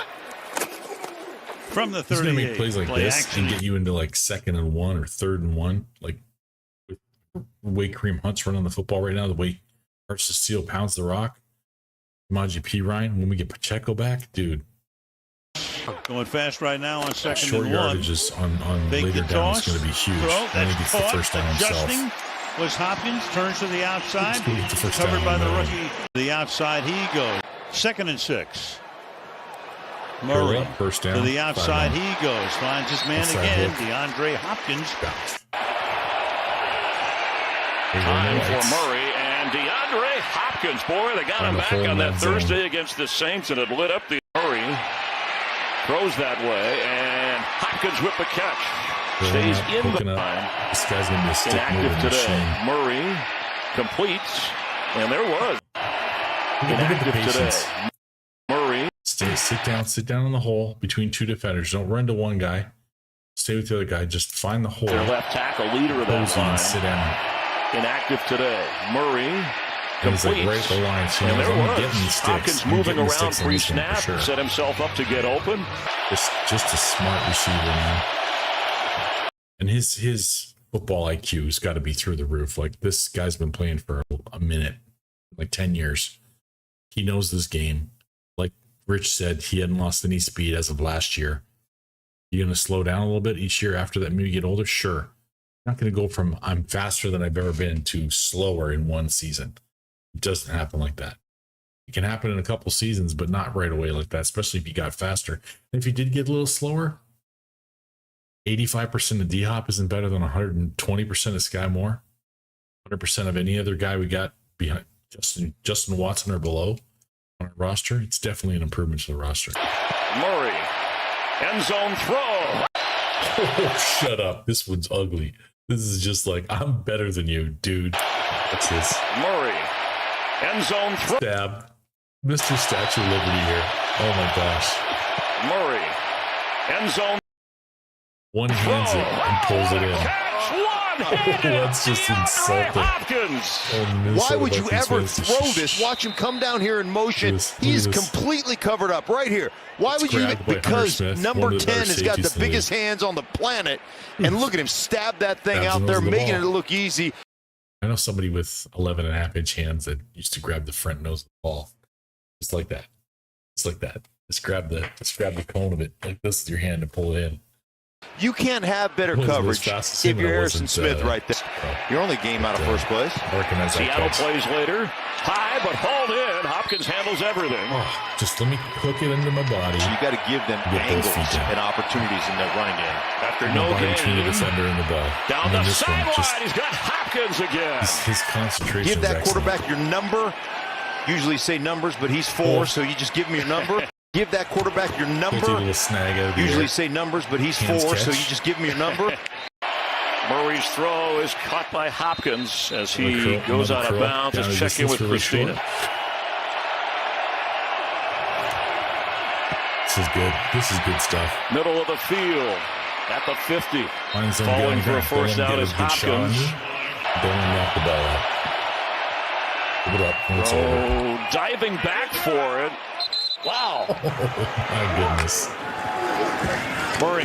From the 38, he's gonna make plays like this action. and get you into like 2nd and 1 or 3rd and 1. Like the way Kareem Hunt's running the football right now, the way Arch Steele pounds the rock. Maji P. Ryan, when we get Pacheco back, dude. Going fast right now on 2nd short and 1. Yardages on later down is going to be huge. And he gets the first down himself. Was Hopkins, turns to the outside. Covered by the rookie. The outside he goes. 2nd and 6. Murray first down, to the outside he goes. Finds his man again. DeAndre Hopkins. Time for Murray and DeAndre Hopkins. Boy, they got him back on that Thursday against the Saints, and it lit up the Murray. Throws that way, and Hopkins with the catch. Stays in the line. This guy's going to be a stick inactive today. Murray completes, and there was. Inactive today. Murray. Sit down in the hole between two defenders. Don't run to one guy. Stay with the other guy. Just find the hole. Their left tackle, leader of that line. Sit down. Inactive today. Murray completes. Like right at the line. So and there was. Sticks. Hopkins moving around pre-snap. Sure. Set himself up to get open. Just a smart receiver, man. And his football IQ has got to be through the roof. Like, this guy's been playing for a minute, like 10 years. He knows this game. Like Rich said, he hadn't lost any speed as of last year. You're going to slow down a little bit each year after that, maybe get older? Sure. Not going to go from I'm faster than I've ever been to slower in one season. It doesn't happen like that. It can happen in a couple seasons, but not right away like that, especially if you got faster. And if you did get a little slower, 85% of D-Hop isn't better than 120% of Sky Moore. 100% of any other guy we got behind Justin Watson or below on our roster. It's definitely an improvement to the roster. Murray, end zone throw. Oh, shut up. This one's ugly. This is just like, I'm better than you, dude. What's this? Murray, end zone throw. Stab. Mr. Statue of Liberty here. Oh my gosh. Murray, end zone. One hands it and pulls it in. That's just insulting. Why would you ever throw this? Watch him come down here in motion. He's completely covered up right here. Why would you? Because number 10 has got the biggest hands on the planet. And look at him stab that thing out there, making it look easy. I know somebody with 11.5-inch hands that used to grab the front nose of the ball. Just like that. It's like that. Just grab the cone of it like this with your hand and pull it in. You can't have better coverage if you're Harrison Smith right there. You're only game out of first place. Seattle plays later. High, but hauled in. Hopkins handles everything. Oh, just let me hook it into my body. So you got to give them angles and opportunities in their running game. After no gain. Between the defender and the ball. Down the sideline. He's got Hopkins again. His concentration. Give that quarterback your number. Usually say numbers, but he's 4, so you just give him your number. Give that quarterback your number. Usually say numbers, but he's 4, so you just give him your number. Murray's throw is caught by Hopkins as he goes out of bounds. Let's check in with Christina. This is good. This is good stuff. Middle of the field at the 50. Falling for a first down is Hopkins. Don't knock the ball out. Give it up. It's over. Diving back for it. Wow. Oh, my goodness. Murray,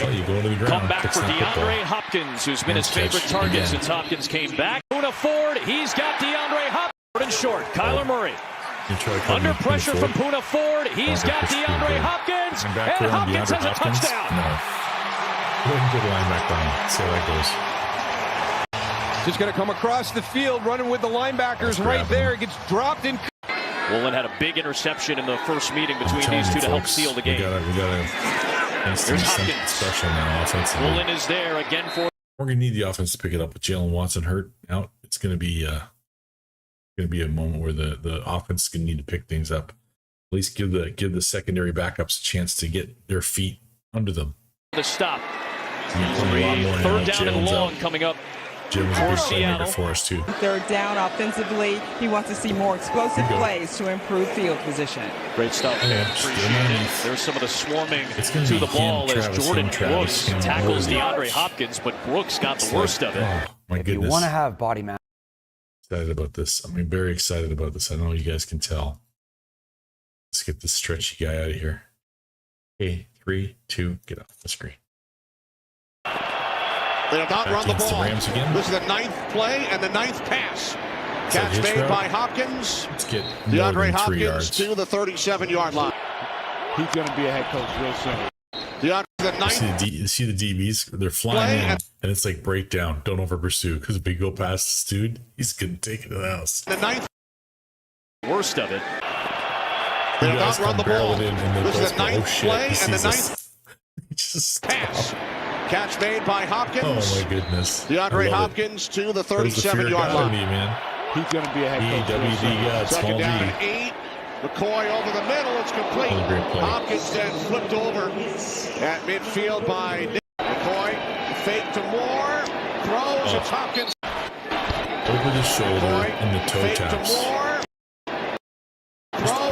come back for DeAndre football. Hopkins, who's been his favorite target since Hopkins came back. Poona Ford, he's got DeAndre Hopkins short. Kyler Murray. Under pressure from Poona Ford, he's got DeAndre Hopkins, and Hopkins has a touchdown. No. Go ahead and get the linebacker on. See how that goes. Just going to come across the field, running with the linebackers right there. It gets dropped in. Woolen had a big interception in the first meeting between these two to help seal the game. There's Hopkins. Special now offensively. Woolen is there again for. We're gonna need the offense to pick it up with Jalen Watson hurt out. It's gonna be a moment where the offense is gonna need to pick things up. At least give the secondary backups a chance to get their feet under them. The stop. Third down and long coming up. Jim was a big playmaker for us too. Third down offensively, he wants to see more explosive plays to improve field position. Great stuff. There's some of the swarming to the ball as Jordan Brooks tackles DeAndre Hopkins, but Brooks got the worst of it. Oh my goodness! If you want to have body mass. Excited about this. Very excited about this. I know you guys can tell. Let's get this stretchy guy out of here. Okay, 3, 2, get off the screen. They have not run the ball. Rams again. This is the 9th play and the 9th pass. Catch made by Hopkins. Let's get DeAndre Hopkins to the 37-yard line. He's going to be a head coach real soon. DeAndre, the 9th. You see the DBs? They're flying in, and it's like breakdown. Don't over pursue, because if we go past this dude, he's going to take it to the house. The 9th. Worst of it. They have not run the ball. This is the 9th play and the 9th just pass. Catch made by Hopkins. Oh, my goodness. DeAndre Hopkins to the 37-yard line. He's going to be a head coach. Second down and 8. McCoy over the middle. It's complete. Hopkins then flipped over at midfield by Nick. McCoy. Fake to Moore. Throws. It's Hopkins. Over the shoulder and the toe taps.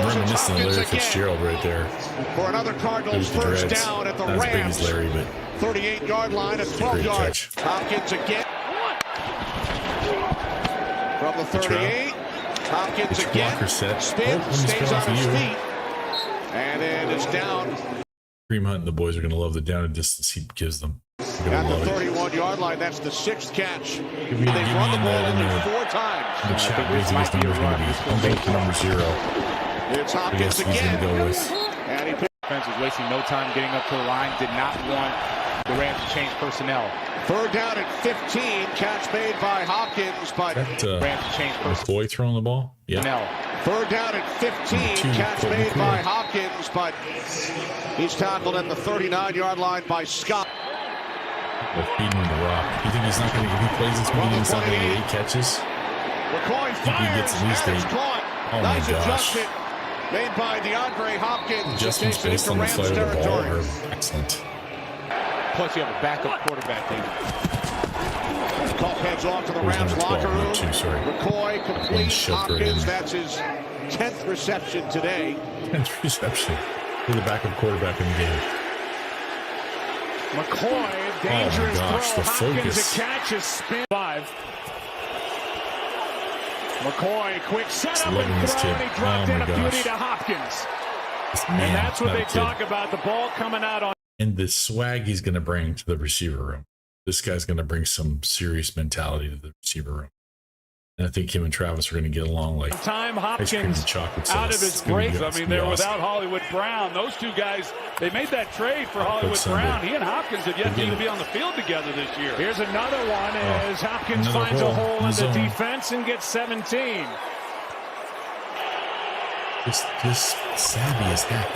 Reminiscent of Larry Fitzgerald right there. For another Cardinals first down at the Rams. Larry, but 38-yard line at 12 yards. Hopkins again. From the 38. Hopkins again. Spin. Stays on his feet. And then it's down. Kareem Hunt and the boys are going to love the down and distance he gives them. At the 31-yard line, that's the 6th catch. They've run the ball only 4 times. The chat raising his number is going to be. I'm going for number 0. It's Hopkins again. And he defense was wasting no time getting up to the line. Did not want the Rams to change personnel. Third down at 15. Catch made by Hopkins, but Rams to change personnel. McCoy throwing the ball? Yeah. Third down at 15. Catch made by Hopkins, but he's tackled at the 39-yard line by Scott. They're feeding him the rock. You think he's not going to, if he plays this meeting, he's not going to get 8 catches? McCoy I think he gets at least 8. Oh my gosh. Made by DeAndre Hopkins. Adjustments based on the flight of the ball are excellent. Plus, you have a backup quarterback there. Call heads off to the Rams locker room. McCoy complete. Hopkins, that's his 10th reception today. 10th reception for the backup quarterback in the game. McCoy, dangerous throw. Hopkins, a catch, a spin. 5. McCoy, quick setup and throw, and he dropped in a beauty to Hopkins. And that's what they talk about, the ball coming out on. And the swag he's going to bring to the receiver room. This guy's going to bring some serious mentality to the receiver room. And I think him and Travis are going to get along like time. ice cream and Hopkins chocolate out sauce. of his brace. I mean, they're without Hollywood Brown. Those two guys, they made that trade for Hollywood Brown. He and Hopkins have yet to even be on the field together this year. Here's another one as Hopkins finds a hole in the defense and gets 17. Just savvy as heck.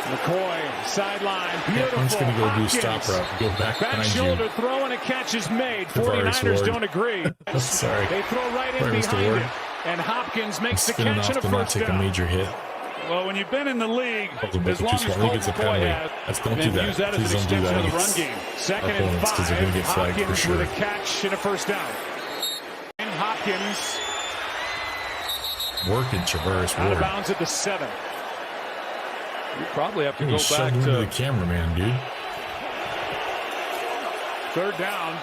McCoy, sideline, beautiful. I'm just going to go do a stop route and go back behind shoulder you. throw and a catch is made. 49ers don't agree. Sorry. They throw right in behind it. And Hopkins makes the catch and a first take down. A major hit. Well, when you've been in the league, as long as Colt McCoy has, don't do that. Use that as an extension of the run game. Second and 5, Hopkins with a catch and a first down. And Hopkins working Traverse out of bounds at the 7. You probably have to go back to the cameraman, dude. Third down.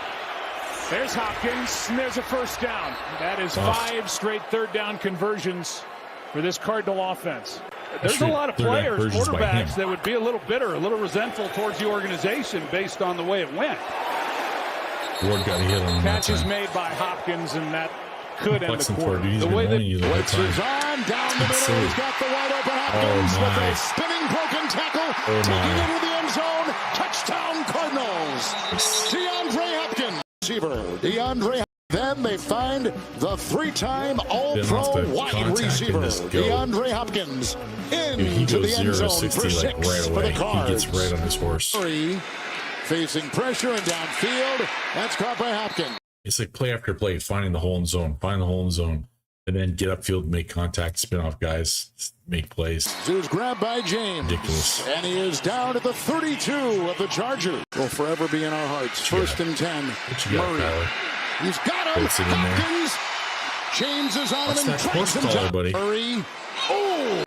There's Hopkins, and there's a first down. That is 5 straight third down conversions for this Cardinal offense. There's a lot of players, quarterbacks, that would be a little bitter, a little resentful towards the organization based on the way it went. Ward got a hit on catch is made by Hopkins, and that could end the quarter. The way that Blitz is on, down the middle, he's got the wide open Hopkins with a spinning broken tackle, taking it to the end zone, touchdown Cardinals. DeAndre Hopkins, receiver, DeAndre. Then they find the 3-time All-Pro wide receiver, DeAndre Hopkins, into the end zone for 6 for the Cards. He gets right on his horse. Facing pressure and downfield, that's caught by Hopkins. It's like play after play, finding the hole in zone, find the hole in zone, and then get upfield, make contact, spin off guys, make plays. He was grabbed by James. Ridiculous. And he is down at the 32 of the Chargers. Will forever be in our hearts. First and 10. What you got, Murray. Tyler? He's got him. Hopkins. James is on him and drags him down. Buddy? Murray. Oh,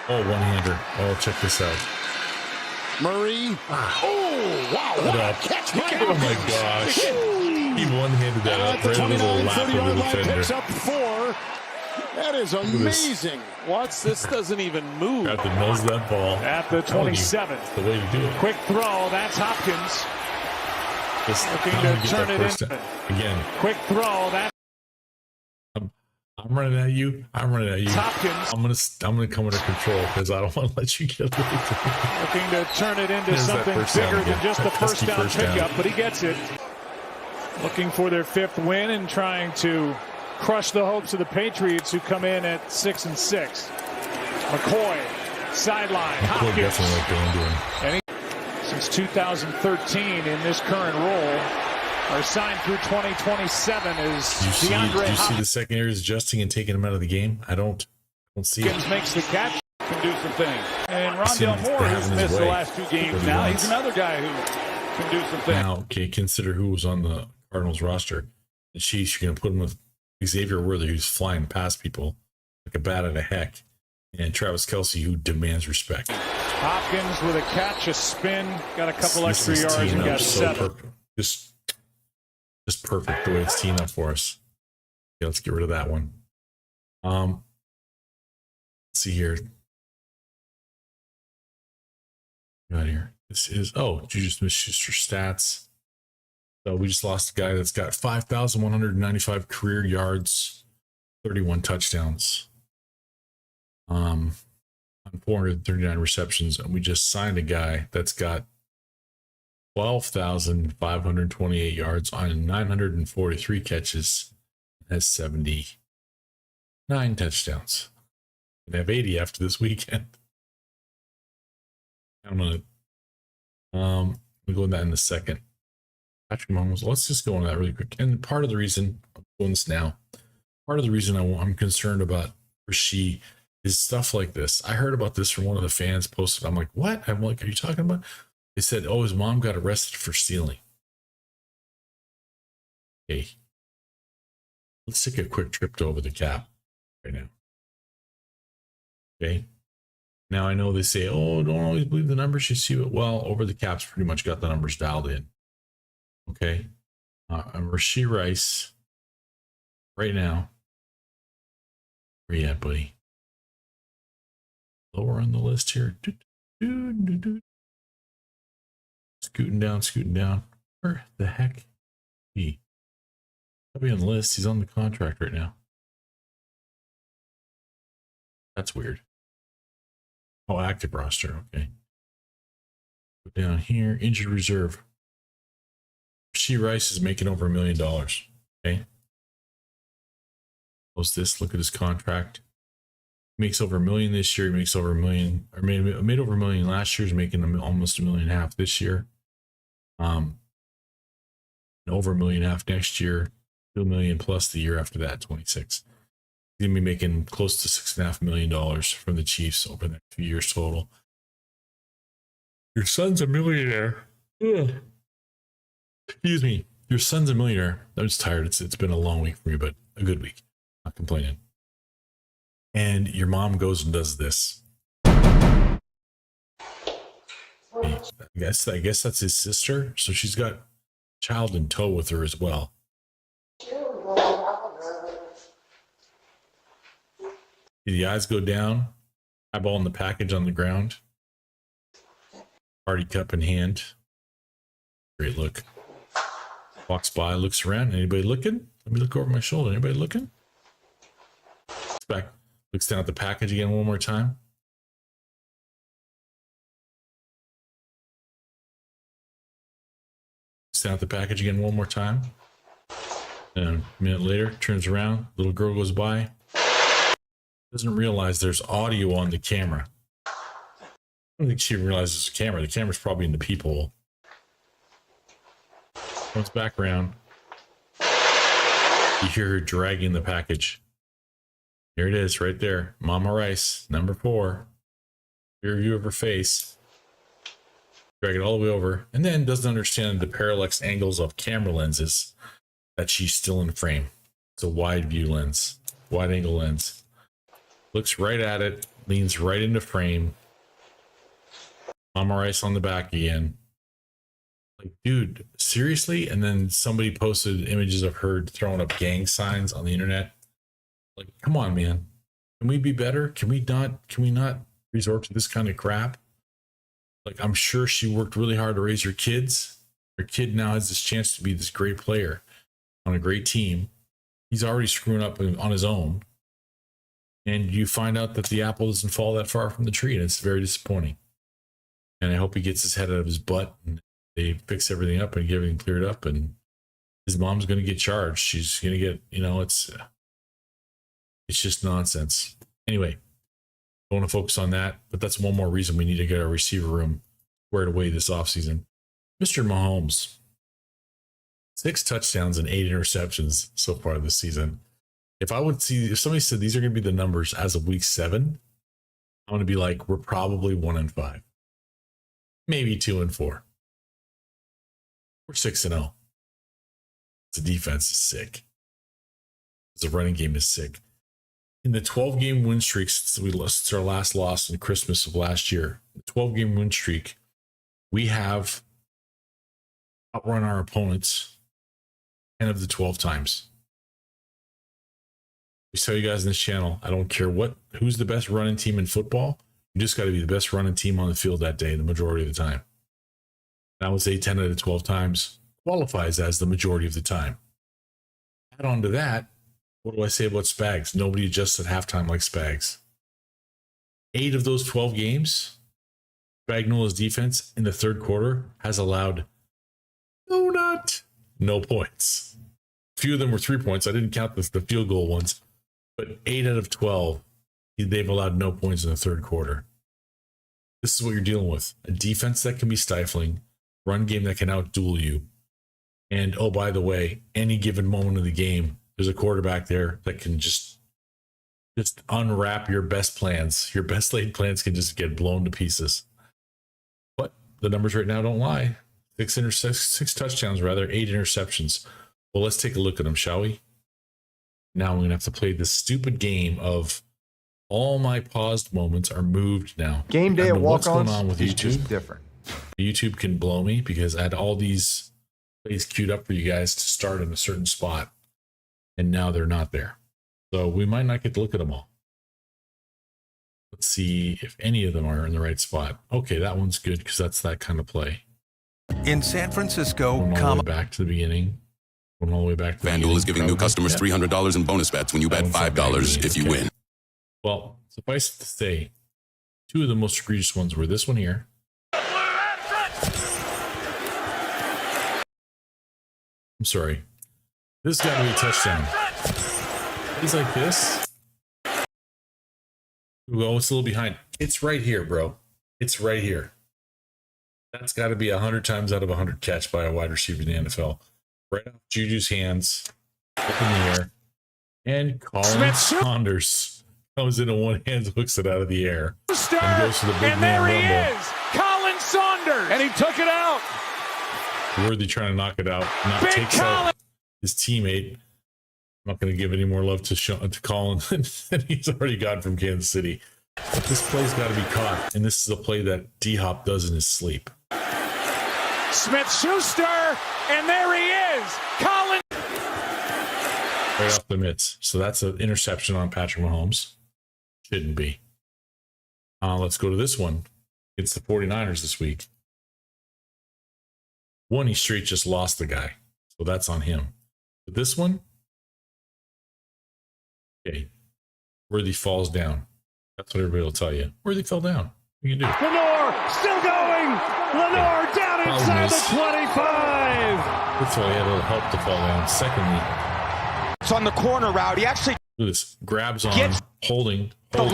one-hander. Oh, check this out. Murray. Oh, wow. What a catch by Oh, my gosh. He one-handed that up right in the little lap of the defender. Picks up 4. That is amazing. Watch, this doesn't even move. Got to nose that ball. At the 27. That's the way to do it. Quick throw. That's Hopkins. Just looking to turn it in. Again. Quick throw. That. I'm running at you. I'm running at you. Hopkins. I'm gonna come under control because I don't want to let you get away. Looking to turn it into something bigger than just the first down pickup, but he gets it. Looking for their 5th win and trying to crush the hopes of the Patriots, who come in at 6-6. McCoy, sideline. Hopkins. Definitely like going to him. And since 2013 in this current role, are signed through 2027 is DeAndre Hopkins. You see the secondaries adjusting and taking him out of the game? I don't see it. Hopkins makes the catch, can do some things. And Rondale Moore has missed the last 2 games now. He's another guy who can do some things. Now, okay, consider who was on the Cardinals roster. The Chiefs, you're going to put him with Xavier Worthy, who's flying past people like a bat out of heck, and Travis Kelce, who demands respect. Hopkins with a catch, a spin, got a couple extra yards and got 7. Just perfect the way it's teeing up for us. Okay, let's get rid of that one. Let's see here. Get out of here. This is Juju Smith-Schuster stats. So we just lost a guy that's got 5,195 career yards, 31 touchdowns, on 439 receptions, and we just signed a guy that's got 12,528 yards on 943 catches, has 79 touchdowns. They have 80 after this weekend. I'm gonna go into that in a second. Patrick Mahomes, let's just go into that really quick. And part of the reason I'm doing this now, I'm concerned about Rasheed is stuff like this. I heard about this from one of the fans posted. I'm like, what? I'm like, are you talking about? They said, his mom got arrested for stealing. Okay. Let's take a quick trip over the cap right now. Okay. Now I know they say, don't always believe the numbers you see it. Well, over the cap's pretty much got the numbers dialed in. Okay. I'm Rashee Rice right now. Where you at, buddy? Lower on the list here. Scooting down. Where the heck? I'll be on the list. He's on the contract right now. That's weird. Oh, active roster. Okay. Go down here, injured reserve. She Rice is making over $1 million. Okay. Close this. Look at his contract. He makes over $1 million this year. He makes over $1 million, or made over $1 million last year. He's making almost $1.5 million this year. And over $1.5 million next year. $2 million plus the year after that, 26. He's gonna be making close to $6.5 million from the Chiefs over the next few years total. Your son's a millionaire. Yeah. Excuse me. Your son's a millionaire. I'm just tired. It's been a long week for me, but a good week. Not complaining. And your mom goes and does this. I guess that's his sister. So she's got a child in tow with her as well. The eyes go down, eyeball in the package on the ground, party cup in hand. Great look. Walks by, looks around. Anybody looking? Let me look over my shoulder. Anybody looking? Looks back, looks down at the package again one more time. Looks down at the package again one more time. And a minute later, turns around. Little girl goes by. Doesn't realize there's audio on the camera. I don't think she realizes it's a camera. The camera's probably in the peephole. Comes back around. You hear her dragging the package. Here it is, right there. Mama Rice, number 4. Rear view of her face. Drag it all the way over. And then doesn't understand the parallax angles of camera lenses that she's still in frame. It's a wide view lens. Wide angle lens. Looks right at it, leans right into frame. Mama Rice on the back again. Like, dude, seriously? And then somebody posted images of her throwing up gang signs on the internet. Like, come on, man. Can we be better? Can we not resort to this kind of crap? Like, I'm sure she worked really hard to raise her kids. Her kid now has this chance to be this great player on a great team. He's already screwing up on his own. And you find out that the apple doesn't fall that far from the tree, and it's very disappointing. And I hope he gets his head out of his butt and they fix everything up and get everything cleared up. And his mom's going to get charged. She's going to get, it's just nonsense. Anyway, I want to focus on that, but that's one more reason we need to get our receiver room squared away this offseason. Mr. Mahomes, 6 touchdowns and 8 interceptions so far this season. If somebody said these are going to be the numbers as of week 7, I'm going to be like, we're probably 1-5, maybe 2-4. We're 6-0. The defense is sick. The running game is sick. In the 12-game win streak since our last loss in Christmas of last year, the 12-game win streak, we have outrun our opponents 10 of the 12 times. We tell you guys in this channel, I don't care who's the best running team in football. You just got to be the best running team on the field that day, the majority of the time. And I would say 10 out of 12 times qualifies as the majority of the time. Add on to that, what do I say about Spags? Nobody adjusts at halftime like Spags. 8 of those 12 games, Spagnola's defense in the third quarter has allowed no points. A few of them were 3 points. I didn't count the field goal ones. But 8 out of 12, they've allowed no points in the third quarter. This is what you're dealing with. A defense that can be stifling, run game that can outduel you. And, oh, by the way, any given moment of the game, there's a quarterback there that can just unwrap your best plans. Your best laid plans can just get blown to pieces. But the numbers right now don't lie. 6 touchdowns, 8 interceptions. Well, let's take a look at them, shall we? Now I'm going to have to play this stupid game of all my paused moments are moved now. Game day at walk-ons what's going on with is YouTube? just different. YouTube can blow me because I had all these plays queued up for you guys to start in a certain spot, and now they're not there. So we might not get to look at them all. Let's see if any of them are in the right spot. Okay, that one's good because that's that kind of play. In San Francisco, all the way back to the beginning. Going all the way back to FanDuel is giving new customers $300 in bonus bets when you bet $5 if you win. Well, suffice it to say, two of the most egregious ones were this one here. I'm sorry. This got to be a touchdown. He's like this. Oh, it's a little behind. It's right here, bro. It's right here. That's got to be 100 times out of 100 catch by a wide receiver in the NFL. Right off Juju's hands, up in the air. And Colin Saunders comes in one hand, hooks it out of the air. And goes to the big man rumble. And there he is, Colin Saunders. And he took it out. Worthy trying to knock it out. Not takes out his teammate. I'm not going to give any more love to Colin than he's already got from Kansas City. But this play's got to be caught. And this is a play that D-Hop does in his sleep. Smith-Schuster, and there he is, Colin. Right off the mitts. So that's an interception on Patrick Mahomes. Shouldn't be. Let's go to this one. It's the 49ers this week. One, he straight just lost the guy. So that's on him. But this one, okay, Worthy falls down. That's what everybody will tell you. Worthy fell down. What can you do? Lenore still going. Lenore down inside the 25. That's why he had a little help to fall down. Secondly, it's on the corner route. He actually look at this. Grabs on, holding, and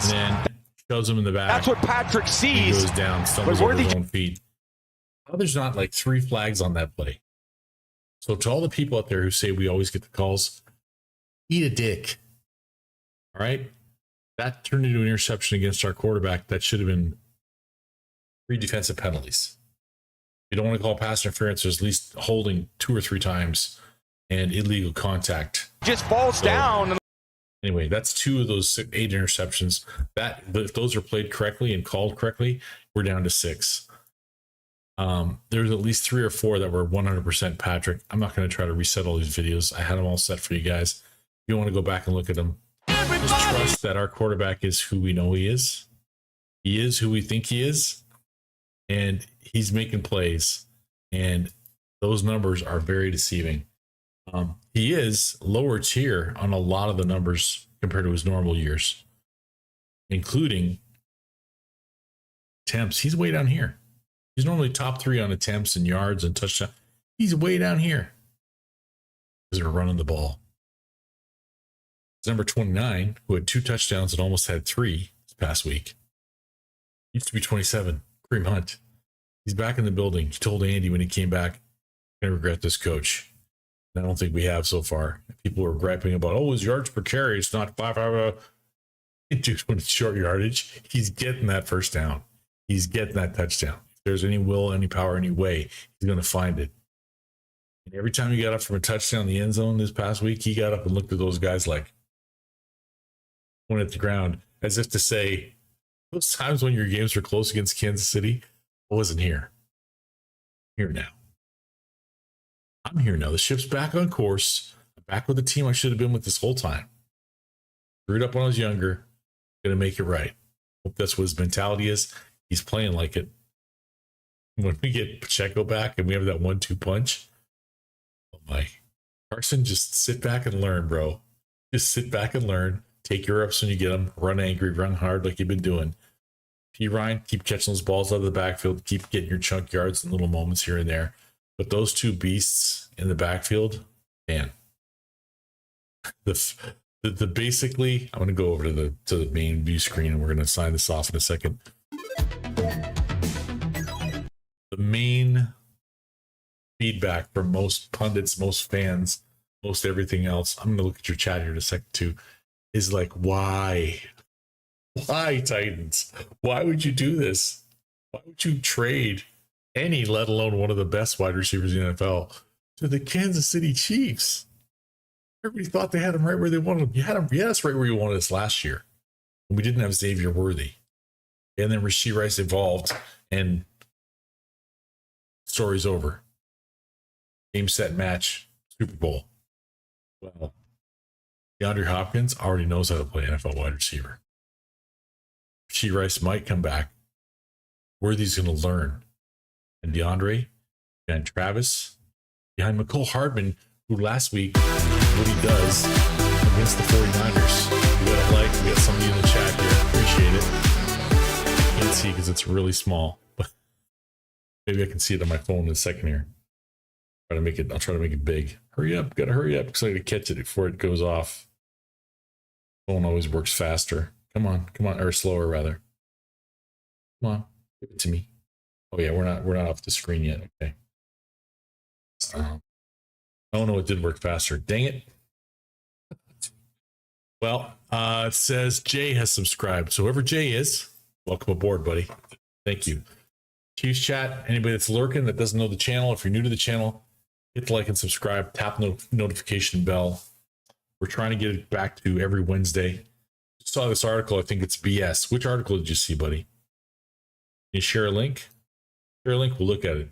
then shoves him in the back. That's what Patrick sees. He goes down, stumbles over his own feet. Oh, there's not like 3 flags on that play. So to all the people out there who say we always get the calls, eat a dick. All right? That turned into an interception against our quarterback. That should have been 3 defensive penalties. You don't want to call pass interference. There's at least holding 2 or 3 times and illegal contact. Just falls down. Anyway, that's 2 of those 8 interceptions. That if those are played correctly and called correctly, we're down to 6. There's at least 3 or 4 that were 100% Patrick. I'm not going to try to reset all these videos. I had them all set for you guys. If you want to go back and look at them, just trust that our quarterback is who we know he is. He is who we think he is. And he's making plays. And those numbers are very deceiving. He is lower tier on a lot of the numbers compared to his normal years, including attempts. He's way down here. He's normally top 3 on attempts and yards and touchdowns. He's way down here because they're running the ball. It's number 29, who had 2 touchdowns and almost had 3 this past week. Used to be 27, Kareem Hunt. He's back in the building. He told Andy when he came back, "I regret this, coach." I don't think we have so far. People were griping about, oh, his yards per carry, it's not 5. Dude, when it's short yardage, he's getting that first down. He's getting that touchdown. If there's any will, any power, any way, he's going to find it. And every time he got up from a touchdown in the end zone this past week, he got up and looked at those guys like, went at the ground, as if to say, those times when your games were close against Kansas City, I wasn't here. I'm here now. I'm here now. The ship's back on course. I'm back with the team I should have been with this whole time. Screwed up when I was younger. Gonna make it right. Hope that's what his mentality is. He's playing like it. When we get Pacheco back and we have that 1-2 punch, oh my. Carson, just sit back and learn, bro. Just sit back and learn. Take your ups when you get them. Run angry, run hard like you've been doing. P. Ryan, keep catching those balls out of the backfield. Keep getting your chunk yards and little moments here and there. But those 2 beasts in the backfield, man. The basically, I'm going to go over to the main view screen and we're going to sign this off in a second. The main feedback from most pundits, most fans, most everything else, I'm going to look at your chat here in a second too, is like, why? Why, Titans? Why would you do this? Why would you trade any, let alone one of the best wide receivers in the NFL, to the Kansas City Chiefs? Everybody thought they had him right where they wanted him. You had him, yes, right where you wanted us last year. And we didn't have Xavier Worthy. And then Rashee Rice evolved, and story's over. Game, set, match, Super Bowl. Well, DeAndre Hopkins already knows how to play NFL wide receiver. Rashee Rice might come back. Worthy's going to learn. And DeAndre, And Travis behind McCole Hardman, who last week, what he does against the 49ers. We got somebody in the chat here. Appreciate it. Can't see because it's really small, but maybe I can see it on my phone in a second here. I'll try to make it big. Hurry up, gotta hurry up because I gotta catch it before it goes off. Phone always works faster. Come on, or slower rather. Come on, give it to me. Oh yeah, we're not off the screen yet. Okay. Oh no, it did work faster. Dang it. Well, it says Jay has subscribed. So whoever Jay is, welcome aboard, buddy. Thank you. Chiefs chat, anybody that's lurking that doesn't know the channel, if you're new to the channel, hit the like and subscribe, tap the notification bell. We're trying to get it back to every Wednesday. Saw this article, I think it's BS. Which article did you see, buddy? Can you share a link? Share a link, we'll look at it.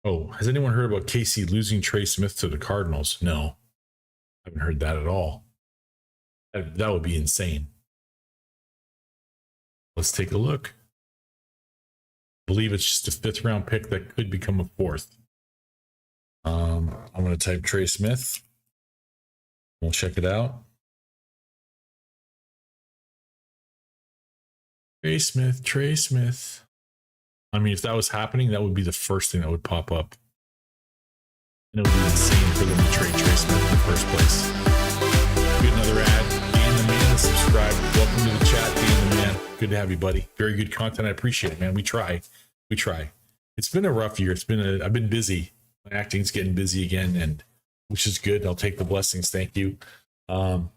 Oh, has anyone heard about KC losing Trey Smith to the Cardinals? No. I haven't heard that at all. That would be insane. Let's take a look. I believe it's just a 5th round pick that could become a 4th. I'm going to type Trey Smith. We'll check it out. Trey Smith. I mean, if that was happening, that would be the first thing that would pop up. And it would be insane for them to trade Trey Smith in the first place. Get another ad. Dan the Man is subscribed. Welcome to the chat, Dan the Man. Good to have you, buddy. Very good content. I appreciate it, man. We try. It's been a rough year. I've been busy. My acting's getting busy again, and which is good. I'll take the blessings. Thank you. And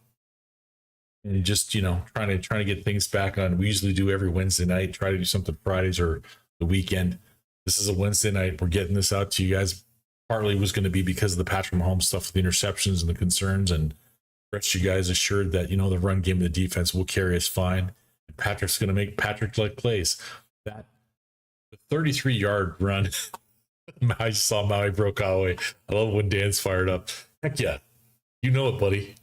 just, trying to get things back on. We usually do every Wednesday night. Try to do something Fridays or the weekend. This is a Wednesday night. We're getting this out to you guys. Partly was going to be because of the Patrick Mahomes stuff, the interceptions and the concerns, and rest you guys assured that, the run game and the defense will carry us fine. And Patrick's going to make Patrick-like plays. That the 33-yard run, I just saw Maui broke away. I love when Dan's fired up. Heck yeah. You know it, buddy.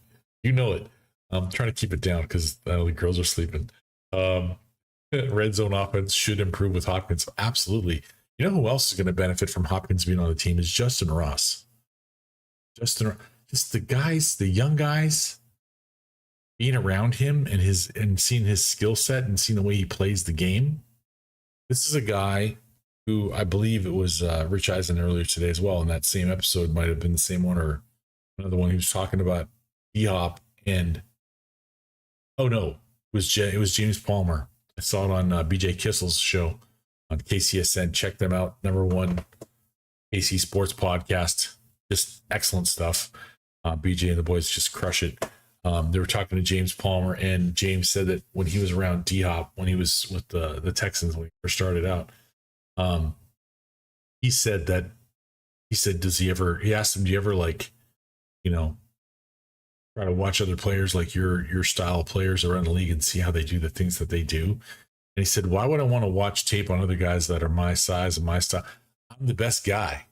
You know it. I'm trying to keep it down because the girls are sleeping. Red zone offense should improve with Hopkins. Absolutely. You know who else is going to benefit from Hopkins being on the team is Justin Ross. Just the young guys being around him and seeing his skill set and seeing the way he plays the game. This is a guy who I believe it was Rich Eisen earlier today as well. In that same episode, might have been the same one or another one. He was talking about D-Hop and it was James Palmer. I saw it on BJ Kissel's show on KCSN. Check them out. #1 KC Sports podcast. Just excellent stuff. BJ and the boys just crush it. They were talking to James Palmer, and James said that when he was around D-Hop, when he was with the Texans when he first started out, he said, he asked him, do you ever try to watch other players like your style of players around the league and see how they do the things that they do? And he said, why would I want to watch tape on other guys that are my size and my style? I'm the best guy.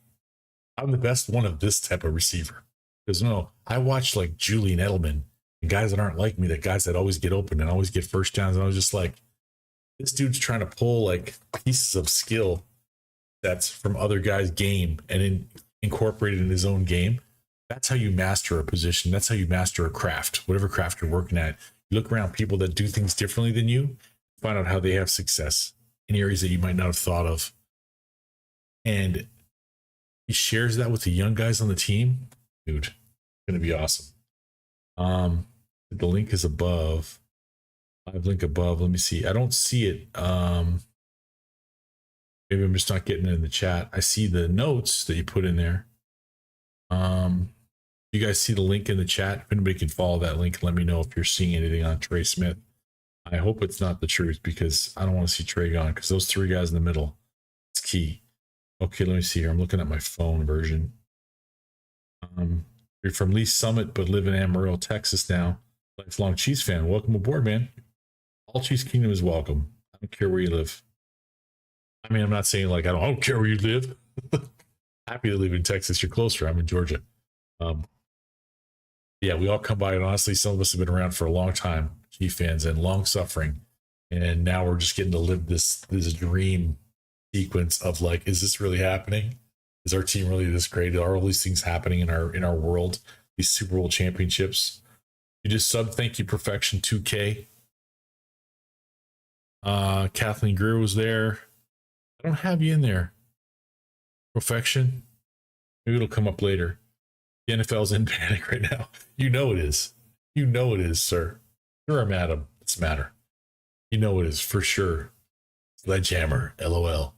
I'm the best one of this type of receiver. Because I watched like Julian Edelman and guys that aren't like me, that guys that always get open and always get first downs. And I was just like, this dude's trying to pull like pieces of skill that's from other guys' game and incorporate it in his own game. That's how you master a position. That's how you master a craft, whatever craft you're working at. You look around people that do things differently than you, find out how they have success in areas that you might not have thought of. And he shares that with the young guys on the team. Dude, it's going to be awesome. The link is above. Live link above. Let me see. I don't see it. Maybe I'm just not getting it in the chat. I see the notes that you put in there. You guys see the link in the chat? If anybody can follow that link and let me know if you're seeing anything on Trey Smith. I hope it's not the truth because I don't want to see Trey gone because those 3 guys in the middle, it's key. Okay, let me see here. I'm looking at my phone version. You're from Lee Summit, but live in Amarillo, Texas now. Lifelong Chiefs fan. Welcome aboard, man. All Chiefs Kingdom is welcome. I don't care where you live. I mean, I'm not saying like I don't care where you live. Happy to live in Texas. You're closer. I'm in Georgia. Yeah, we all come by, and honestly, some of us have been around for a long time, Chief fans, and long suffering, and now we're just getting to live this dream sequence of like, is this really happening? Is our team really this great? Are all these things happening in our world? These Super Bowl championships. You just thank you, Perfection 2K. Kathleen Greer was there. I don't have you in there. Perfection. Maybe it'll come up later. The NFL's in panic right now. You know it is. You know it is, sir. You're a madam. It's a matter. You know it is for sure. Sledgehammer. LOL.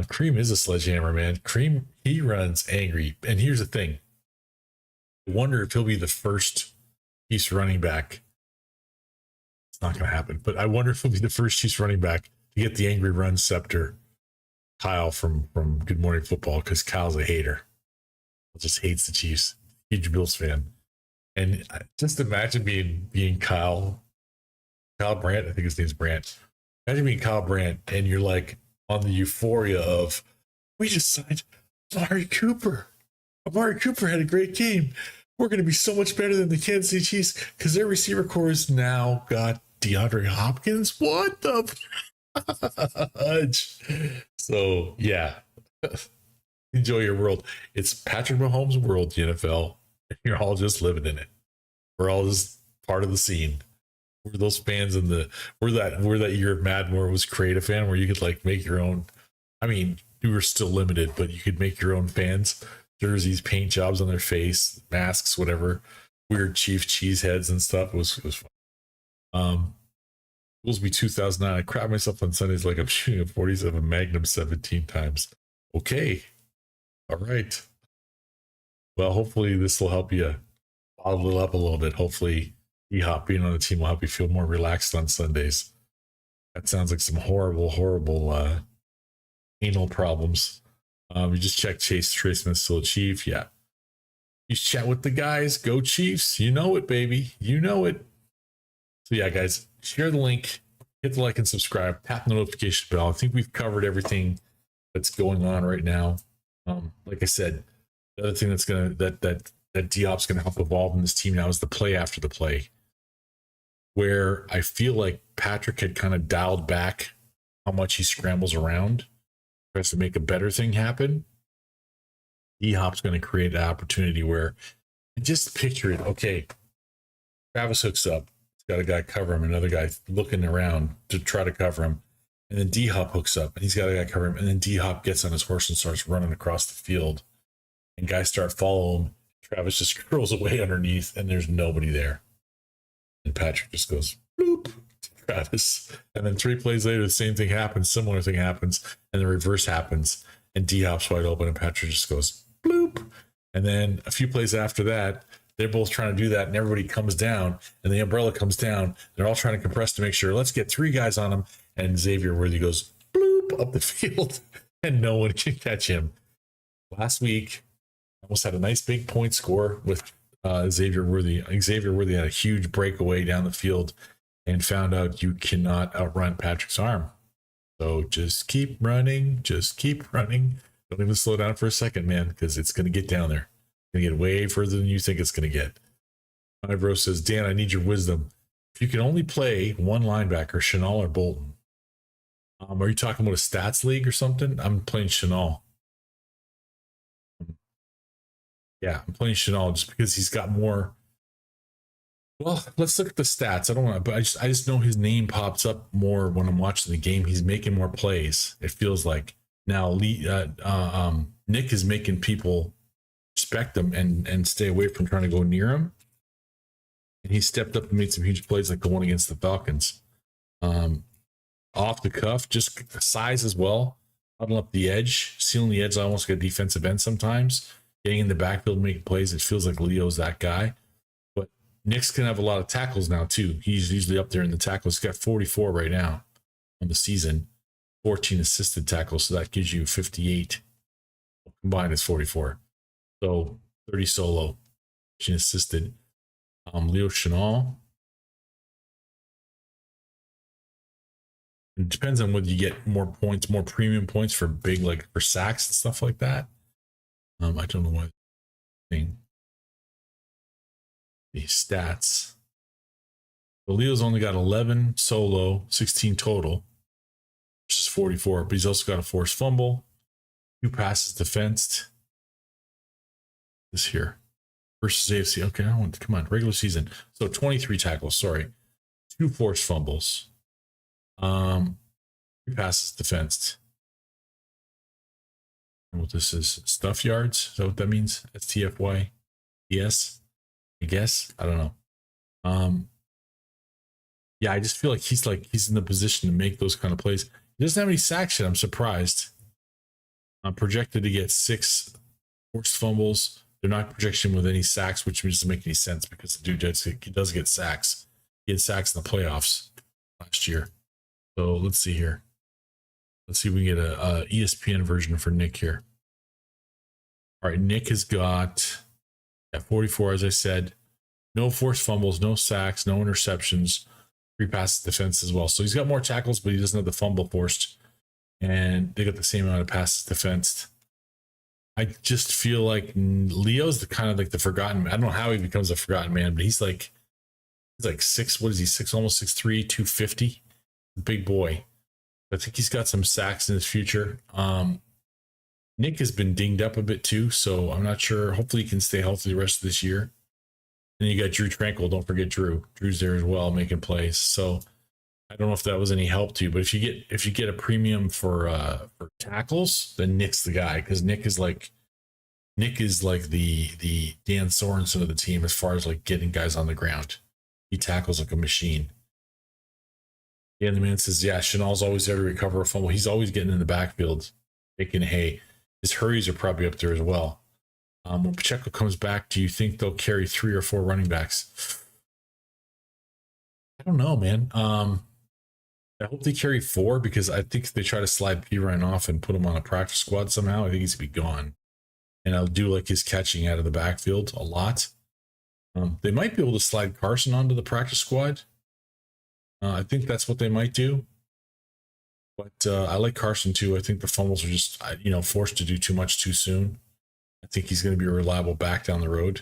Cream is a sledgehammer, man. Cream, he runs angry. And here's the thing. I wonder if he'll be the first Chiefs running back. It's not going to happen, but I wonder if he'll be the first Chiefs running back to get the angry run scepter. Kyle from Good Morning Football, because Kyle's a hater. He just hates the Chiefs. Huge Bills fan. And just imagine being Kyle Brandt. I think his name's Brandt. Imagine being Kyle Brandt and you're like on the euphoria of, we just signed Amari Cooper. Amari Cooper had a great game. We're going to be so much better than the Kansas City Chiefs because their receiver core has now got DeAndre Hopkins. What the fudge? So, yeah. Enjoy your world. It's Patrick Mahomes' world, the NFL. You're all just living in it. We're all just part of the scene. We're those fans we're that year of Madden where it was create a fan where you could like make your own. I mean, you were still limited, but you could make your own fans, jerseys, paint jobs on their face, masks, whatever, weird Chief cheese heads and stuff. It was fun. Supposed to be 2009. I crap myself on Sundays like I'm shooting a 47 Magnum 17 times. Okay. All right. Well, hopefully this will help you bottle it up a little bit. Hopefully E-Hop being on the team will help you feel more relaxed on Sundays. That sounds like some horrible anal problems. You just check Trey Smith still a Chief. Yeah. You chat with the guys. Go Chiefs. You know it, baby. You know it. So yeah, guys, share the link, hit the like and subscribe, tap the notification bell. I think we've covered everything that's going on right now. Like I said, the other thing that's that D-Hop's gonna help evolve in this team now is the play after the play, where I feel like Patrick had kind of dialed back how much he scrambles around, tries to make a better thing happen. D-Hop's going to create an opportunity where, just picture it. Okay, Travis hooks up. He's got a guy cover him, another guy looking around to try to cover him. And then D-Hop hooks up, and he's got a guy cover him. And then D-Hop gets on his horse and starts running across the field. And guys start following him. Travis just curls away underneath, and there's nobody there. And Patrick just goes, bloop, to Travis. And then 3 plays later, the same thing happens, similar thing happens, and the reverse happens. And D-Hop's wide open, and Patrick just goes, bloop. And then a few plays after that, they're both trying to do that, and everybody comes down, and the umbrella comes down. They're all trying to compress to make sure, let's get 3 guys on him. And Xavier Worthy goes, bloop, up the field, and no one can catch him. Last week, almost had a nice big point score with Xavier Worthy. Xavier Worthy had a huge breakaway down the field and found out you cannot outrun Patrick's arm. So just keep running. Don't even slow down for a second, man, because it's going to get down there. It's going to get way further than you think it's going to get. Ivro says, Dan, I need your wisdom. If you can only play one linebacker, Chanel or Bolton, are you talking about a stats league or something? I'm playing Chanel. Yeah, I'm playing Chanel just because he's got more. Well, let's look at the stats. I don't want to, but I just know his name pops up more when I'm watching the game. He's making more plays. It feels like now Nick is making people respect him and stay away from trying to go near him. And he stepped up and made some huge plays, like the one against the Falcons. Off the cuff, just size as well. Huddling up the edge, sealing the edge, almost like a defensive end sometimes. Getting in the backfield, making plays. It feels like Leo's that guy. But Nick's going to have a lot of tackles now, too. He's usually up there in the tackles. He's got 44 right now on the season. 14 assisted tackles, so that gives you 58. Combined is 44. So 30 solo, 15 assisted. Leo Chenal. It depends on whether you get more points, more premium points for big, like for sacks and stuff like that. I don't know what thing. The stats. But Leo's only got 11 solo, 16 total. versus 44. But he's also got a forced fumble, 2 passes defensed. This here versus AFC. Okay, come on, regular season. So 23 tackles, sorry. 2 forced fumbles. 3 passes defensed. And what this is, stuff yards. Is that what that means? STFY? Yes, I guess. I don't know. Yeah, I just feel like he's in the position to make those kind of plays. He doesn't have any sacks yet. I'm surprised. I'm projected to get 6 forced fumbles. They're not projection with any sacks, which doesn't make any sense because the dude does get sacks. He had sacks in the playoffs last year. So let's see here. Let's see if we can get a ESPN version for Nick here. All right, Nick has got 44, as I said. No forced fumbles, no sacks, no interceptions, 3 passes defense as well. So he's got more tackles, but he doesn't have the fumble forced. And they got the same amount of passes defensed. I just feel like Leo's the kind of like the forgotten man. I don't know how he becomes a forgotten man, but he's like 6, what is he, 6, almost 6'3", 250. Big boy. I think he's got some sacks in his future. Nick has been dinged up a bit too, so I'm not sure. Hopefully he can stay healthy the rest of this year. And you got Drew Tranquil. Don't forget Drew. Drew's there as well, making plays. So I don't know if that was any help to you, but if you get a premium for tackles, then Nick's the guy, because Nick is like the Dan Sorensen of the team as far as like getting guys on the ground. He tackles like a machine. And the man says, yeah, Chanel's always there to recover a fumble. He's always getting in the backfield, making hay. His hurries are probably up there as well. When Pacheco comes back, do you think they'll carry 3 or 4 running backs? I don't know, man. I hope they carry 4 because I think if they try to slide P. Ryan off and put him on a practice squad somehow, I think he's going to be gone. And I'll do like his catching out of the backfield a lot. They might be able to slide Carson onto the practice squad. I think that's what they might do. But I like Carson too. I think the fumbles are just, forced to do too much too soon. I think he's going to be a reliable back down the road.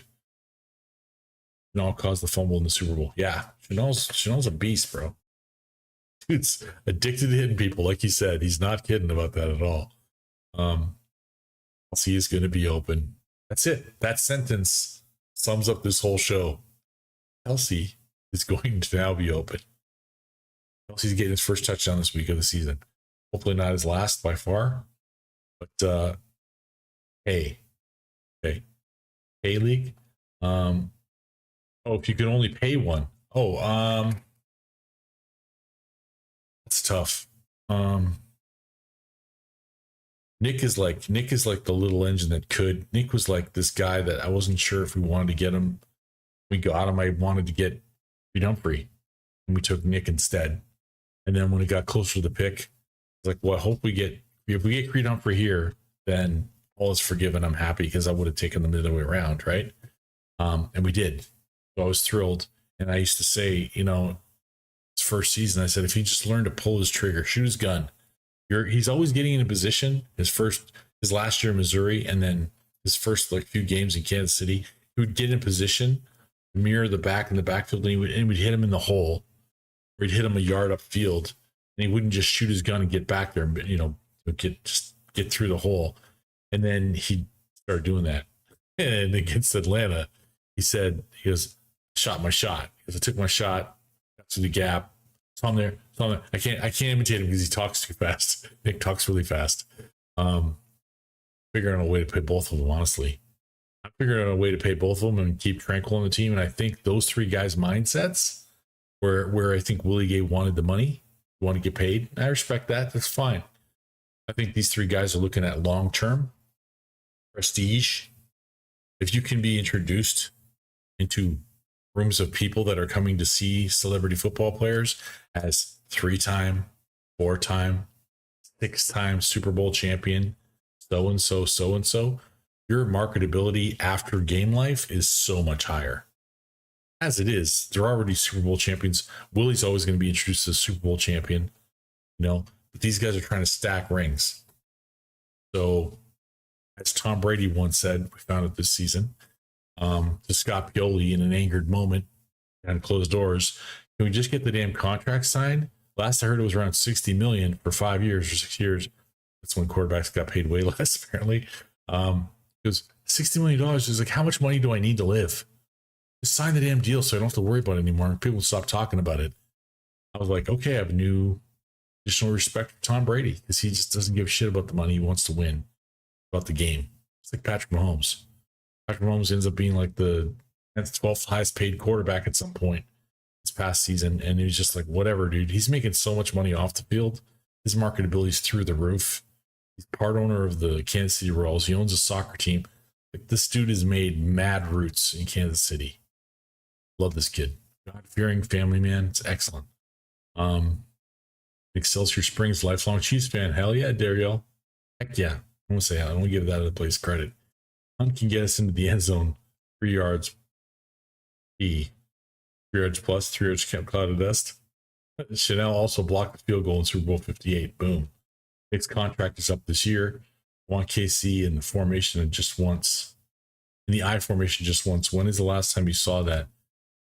Chanel caused the fumble in the Super Bowl. Yeah, Chanel's a beast, bro. Dude's addicted to hitting people, like he said. He's not kidding about that at all. Kelsey is going to be open. That's it. That sentence sums up this whole show. Kelsey is going to now be open. Kelsey's getting his first touchdown this week of the season. Hopefully not his last by far. But hey league. If you could only pay one. That's tough. Nick is like the little engine that could. Nick was like this guy that I wasn't sure if we wanted to get him. We got him. I wanted to get Creed Humphrey, and we took Nick instead. And then when it got closer to the pick, I was like, well, I hope if we get Creed Humphrey here, then all is forgiven. I'm happy because I would have taken them the other way around, right? And we did. So I was thrilled. And I used to say, his first season, I said, if he just learned to pull his trigger, shoot his gun, he's always getting in a position. His last year in Missouri, and then his first few games in Kansas City, he would get in position, mirror the back in the backfield, and we'd hit him in the hole, or he'd hit him a yard upfield, and he wouldn't just shoot his gun and get back there, but get through the hole. And then he started doing that. And against Atlanta, he goes, shot my shot. Because I took my shot, got through the gap. Saw him there. I can't imitate him because he talks too fast. Nick talks really fast. Figuring out a way to pay both of them, honestly. I'm figuring out a way to pay both of them and keep Tranquil on the team. And I think those 3 guys' mindsets, where I think Willie Gay wanted the money, want to get paid. I respect that. That's fine. I think these 3 guys are looking at long-term prestige. If you can be introduced into rooms of people that are coming to see celebrity football players as 3-time, 4-time, 6-time Super Bowl champion, so-and-so, your marketability after game life is so much higher. As it is, they're already Super Bowl champions. Willie's always going to be introduced as a Super Bowl champion, but these guys are trying to stack rings. So, as Tom Brady once said, we found it this season, to Scott Pioli in an angered moment behind closed doors, can we just get the damn contract signed? Last I heard, it was around $60 million for 5 years or 6 years. That's when quarterbacks got paid way less, apparently. Because $60 million is like, how much money do I need to live? Just sign the damn deal so I don't have to worry about it anymore. People stop talking about it. I was like, okay, I have new additional respect for Tom Brady because he just doesn't give a shit about the money. He wants to win, about the game. It's like Patrick Mahomes. Patrick Mahomes ends up being like the 12th highest paid quarterback at some point this past season. And he was just like, whatever, dude. He's making so much money off the field. His marketability is through the roof. He's part owner of the Kansas City Royals. He owns a soccer team. Like, this dude has made mad roots in Kansas City. Love this kid. God-fearing family man. It's excellent. Excelsior Springs lifelong Chiefs fan. Hell yeah, Daryl. Heck yeah. I'm gonna say, I don't give that other place credit. Hunt can get us into the end zone. 3 yards. 3 yards plus. 3 yards kept cloud of dust. Chanel also blocked the field goal in Super Bowl 58. Boom. Nick's contract is up this year. Want KC in the formation and just once. In the I formation just once. When is the last time you saw that?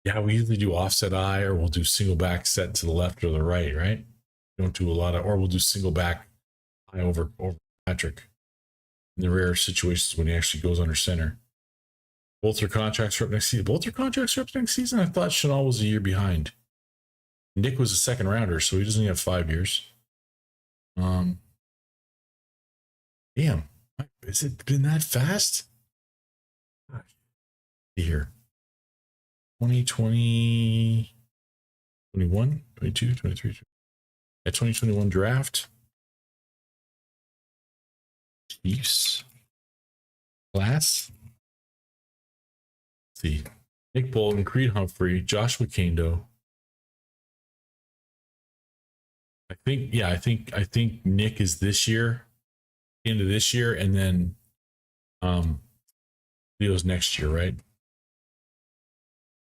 Yeah, we usually do offset I, or we'll do single back set to the left or the right, right? We don't do a lot of, or we'll do single back I over Patrick. In the rare situations when he actually goes under center. Both their contracts are up next season. Both their contracts are up next season? I thought Chanel was a year behind. Nick was a second rounder, so he doesn't have 5 years. Damn. Has it been that fast? Here. 2020, 21, 22, 23. Yeah, 2021 draft. Chiefs. Class. Let's see. Nick Bolton, Creed Humphrey, Joshua Kando. I think Nick is this year, into this year, and then Leo's next year, right?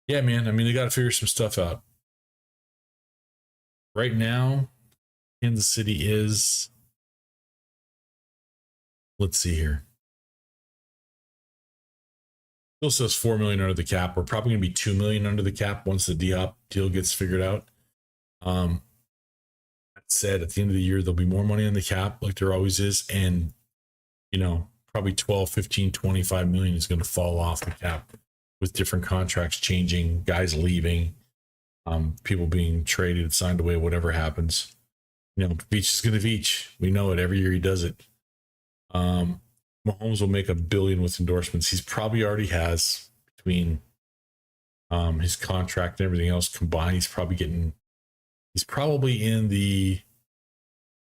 Yeah, man. I mean, they got to figure some stuff out. Right now, Kansas City is, let's see here. Still says $4 million under the cap. We're probably going to be $2 million under the cap once the D-Hop deal gets figured out. That said, at the end of the year, there'll be more money on the cap like there always is. And, you know, probably 12, 15, 25 million is going to fall off the cap with different contracts changing, guys leaving, people being traded, signed away, whatever happens. You know, Veach is going to Veach. We know it. Every year he does it. Mahomes will make $1 billion with endorsements. He's probably already has, between his contract and everything else combined. He's probably in the,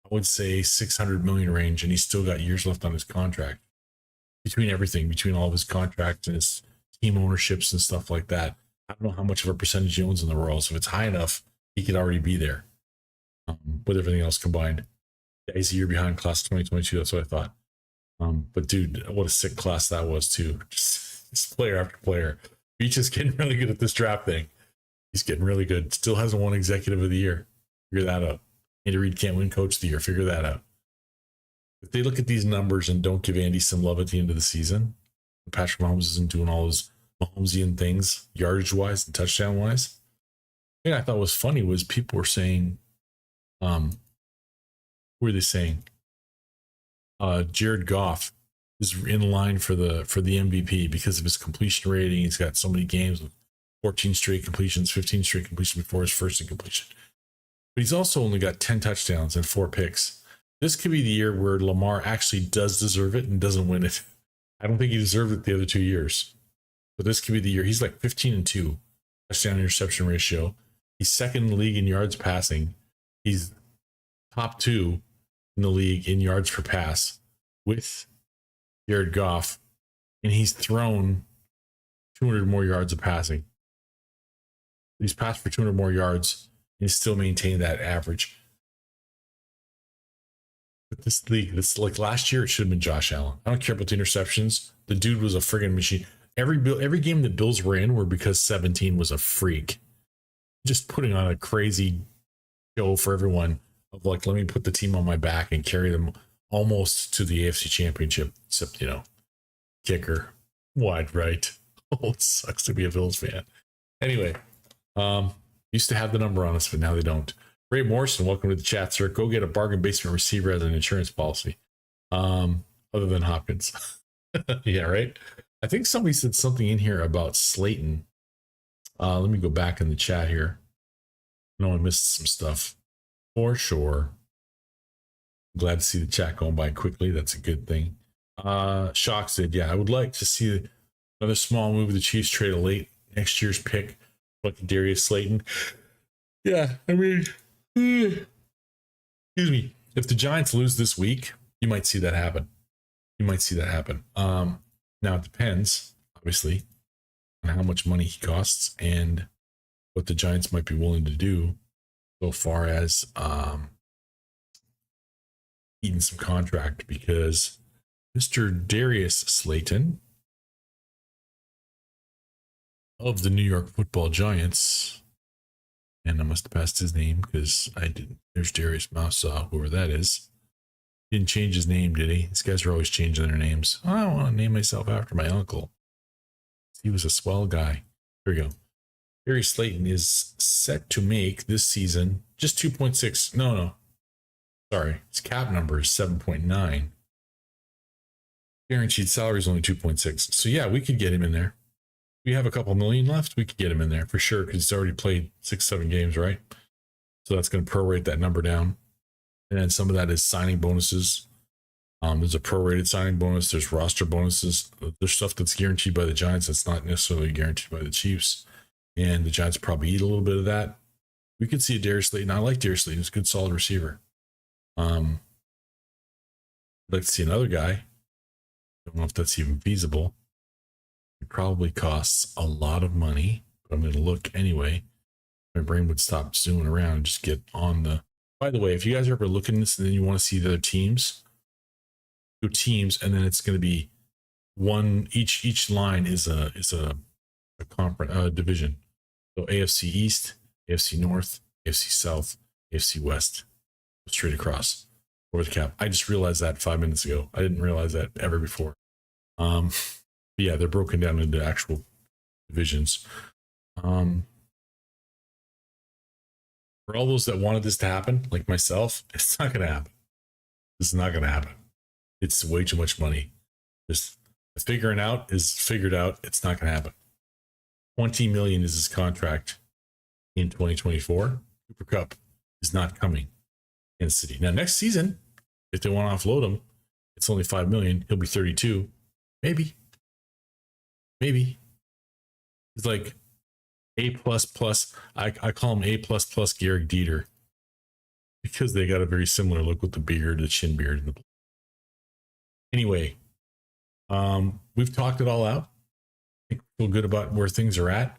I would say, 600 million range, and he's still got years left on his contract. Between everything, between all of his contracts and his team ownerships and stuff like that. I don't know how much of a percentage he owns in the Royals. If it's high enough, he could already be there with everything else combined. Yeah, he's a year behind class 2022. That's what I thought. But dude, what a sick class that was too. Just player after player. Beach is getting really good at this draft thing. He's getting really good. Still hasn't won executive of the year. Figure that out. Andy Reid can't win coach of the year. Figure that out. If they look at these numbers and don't give Andy some love at the end of the season, Patrick Mahomes isn't doing all those Mahomesian things, yardage wise and touchdown wise. The thing I thought was funny was people were saying, what were they saying? Jared Goff is in line for the MVP because of his completion rating. He's got so many games with 14 straight completions, 15 straight completions before his first incompletion. But he's also only got 10 touchdowns and 4 picks. This could be the year where Lamar actually does deserve it and doesn't win it. I don't think he deserved it the other 2 years. But this could be the year. He's like 15-2 touchdown interception ratio. He's second in the league in yards passing. He's top 2 in the league in yards per pass with Jared Goff. And he's thrown 200 more yards of passing. He's passed for 200 more yards and still maintained that average. But this league, it's like last year, it should have been Josh Allen. I don't care about the interceptions. The dude was a friggin' machine. Every game the Bills were in were because 17 was a freak. Just putting on a crazy show for everyone of like, let me put the team on my back and carry them almost to the AFC Championship. Except, you know, kicker, wide right. Oh, it sucks to be a Bills fan. Anyway, used to have the number on us, but now they don't. Ray Morrison, welcome to the chat, sir. Go get a bargain basement receiver as an insurance policy. Other than Hopkins. Yeah, right. I think somebody said something in here about Slayton. Let me go back in the chat here. I know I missed some stuff for sure. Glad to see the chat going by quickly. That's a good thing. Shock said, yeah, I would like to see another small move of the Chiefs trade a late next year's pick like Darius Slayton. Yeah, I mean, excuse me. If the Giants lose this week, you might see that happen. Now it depends, obviously, on how much money he costs and what the Giants might be willing to do so far as eating some contract, because Mr. Darius Slayton of the New York Football Giants, and I must have passed his name because I didn't. There's Darius Mousaw, whoever that is. Didn't change his name, did he? These guys are always changing their names. I don't want to name myself after my uncle. He was a swell guy. Here we go. Darius Slayton is set to make this season just 2.6. No. Sorry. His cap number is 7.9. Guaranteed salary is only 2.6. So yeah, we could get him in there. We have a couple million left. We could get him in there for sure because he's already played 6-7 games, right? So that's going to prorate that number down. And then some of that is signing bonuses. There's a prorated signing bonus. There's roster bonuses. There's stuff that's guaranteed by the Giants that's not necessarily guaranteed by the Chiefs. And the Giants probably eat a little bit of that. We could see a Darius Slayton. I like Darius Slayton. He's a good, solid receiver. I'd like to see another guy. Don't know if that's even feasible. It probably costs a lot of money, but I'm going to look anyway. My brain would stop zooming around and just get on the... By the way, if you guys are ever looking at this and then you want to see the other teams, go teams, and then it's going to be one, each line is a conference division. So AFC East, AFC North, AFC South, AFC West, straight across over the cap. I just realized that 5 minutes ago. I didn't realize that ever before. Yeah, they're broken down into actual divisions. For all those that wanted this to happen, like myself, it's not going to happen. It's not going to happen. It's way too much money. Just figuring out is figured out. It's not going to happen. $20 million is his contract in 2024. Cooper Kupp is not coming in the city. Now, next season, if they want to offload him, it's only $5 million. He'll be 32. Maybe. He's like A++. I call him A++ Garrick Dieter because they got a very similar look with the beard, the chin beard. And anyway, we've talked it all out. I think we feel good about where things are at.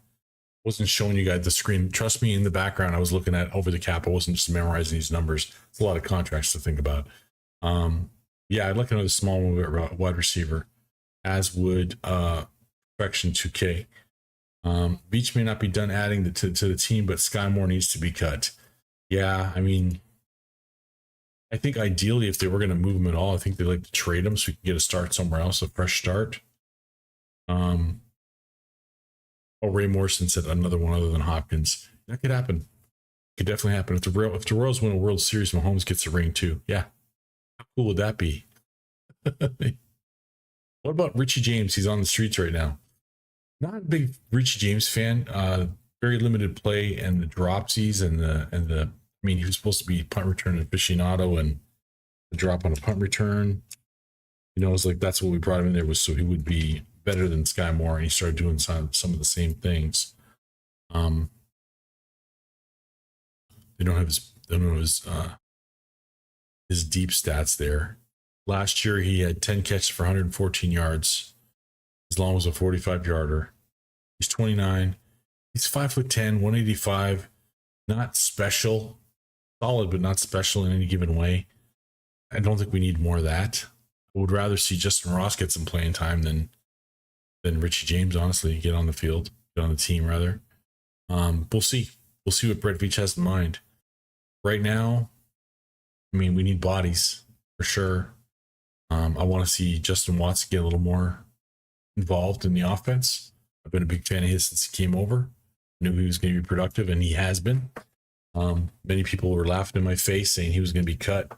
Wasn't showing you guys the screen. Trust me, in the background, I was looking at over the cap. I wasn't just memorizing these numbers. It's a lot of contracts to think about. Yeah, I'd like another small move at wide receiver, as would Perfection 2K. Beach may not be done adding to the team, but Sky Moore needs to be cut. Yeah, I mean, I think ideally, if they were going to move him at all, I think they'd like to trade him so we can get a start somewhere else, a fresh start. Ray Morrison said another one other than Hopkins. That could happen. Could definitely happen. If the Royals win a World Series, Mahomes gets a ring too. Yeah. How cool would that be? What about Richie James? He's on the streets right now. Not a big Richie James fan. Very limited play and the dropsies and the. I mean, he was supposed to be punt return aficionado and the drop on a punt return. You know, it's like that's what we brought him in there was so he would be better than Sky Moore, and he started doing some of the same things. They don't have his deep stats there. Last year he had 10 catches for 114 yards. His long was a 45-yarder. He's 29. He's 5'10", 185. Not special. Solid, but not special in any given way. I don't think we need more of that. I would rather see Justin Ross get some playing time than Richie James, honestly, get on the field, get on the team, rather. We'll see. We'll see what Brett Veach has in mind. Right now, I mean, we need bodies, for sure. I want to see Justin Watson get a little more involved in the offense. I've been a big fan of his since he came over. Knew he was going to be productive, and he has been. Many people were laughing in my face saying he was going to be cut.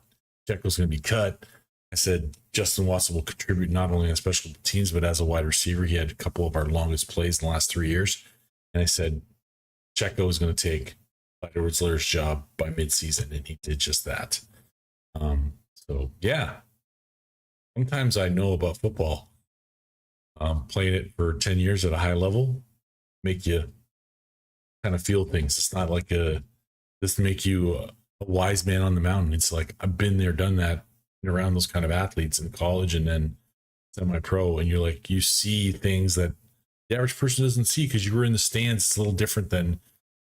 Check was going to be cut. I said Justin Watson will contribute not only on special teams, but as a wide receiver. He had a couple of our longest plays in the last 3 years. And I said Checo is going to take Edwards-Hilaire's job by midseason, and he did just that. So, yeah. Sometimes I know about football. Playing it for 10 years at a high level make you kind of feel things. It's not like this make you a wise man on the mountain. It's like I've been there, done that, been around those kind of athletes in college and then semi-pro, and you're like, you see things that the average person doesn't see because you were in the stands. It's a little different than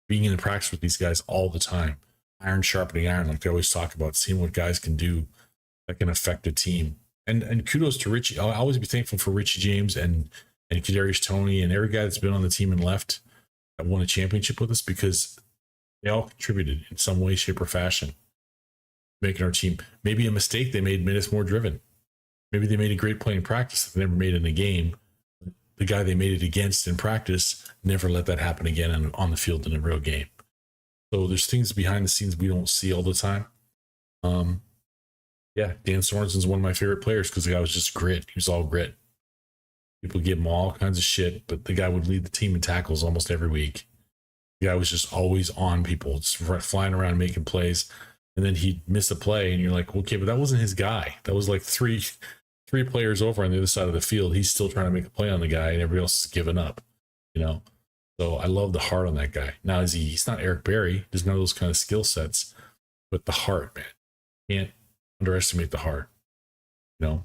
being in the practice with these guys all the time. Iron sharpening iron, like they always talk about, seeing what guys can do that can affect a team. And kudos to Richie. I'll always be thankful for Richie James and Kadarius Toney and every guy that's been on the team and left that won a championship with us, because they all contributed in some way, shape, or fashion, making our team. Maybe a mistake they made us more driven. Maybe they made a great play in practice that they never made in a game. The guy they made it against in practice never let that happen again on the field in a real game. So there's things behind the scenes we don't see all the time. Yeah, Dan Sorensen's one of my favorite players because the guy was just grit. He was all grit. People give him all kinds of shit, but the guy would lead the team in tackles almost every week. The guy was just always on people, just flying around making plays. And then he'd miss a play, and you're like, okay, but that wasn't his guy. That was like three players over on the other side of the field. He's still trying to make a play on the guy, and everybody else is giving up, you know? So I love the heart on that guy. Now, he's not Eric Berry. There's none of those kind of skill sets, but the heart, man. Can't underestimate the heart. You know,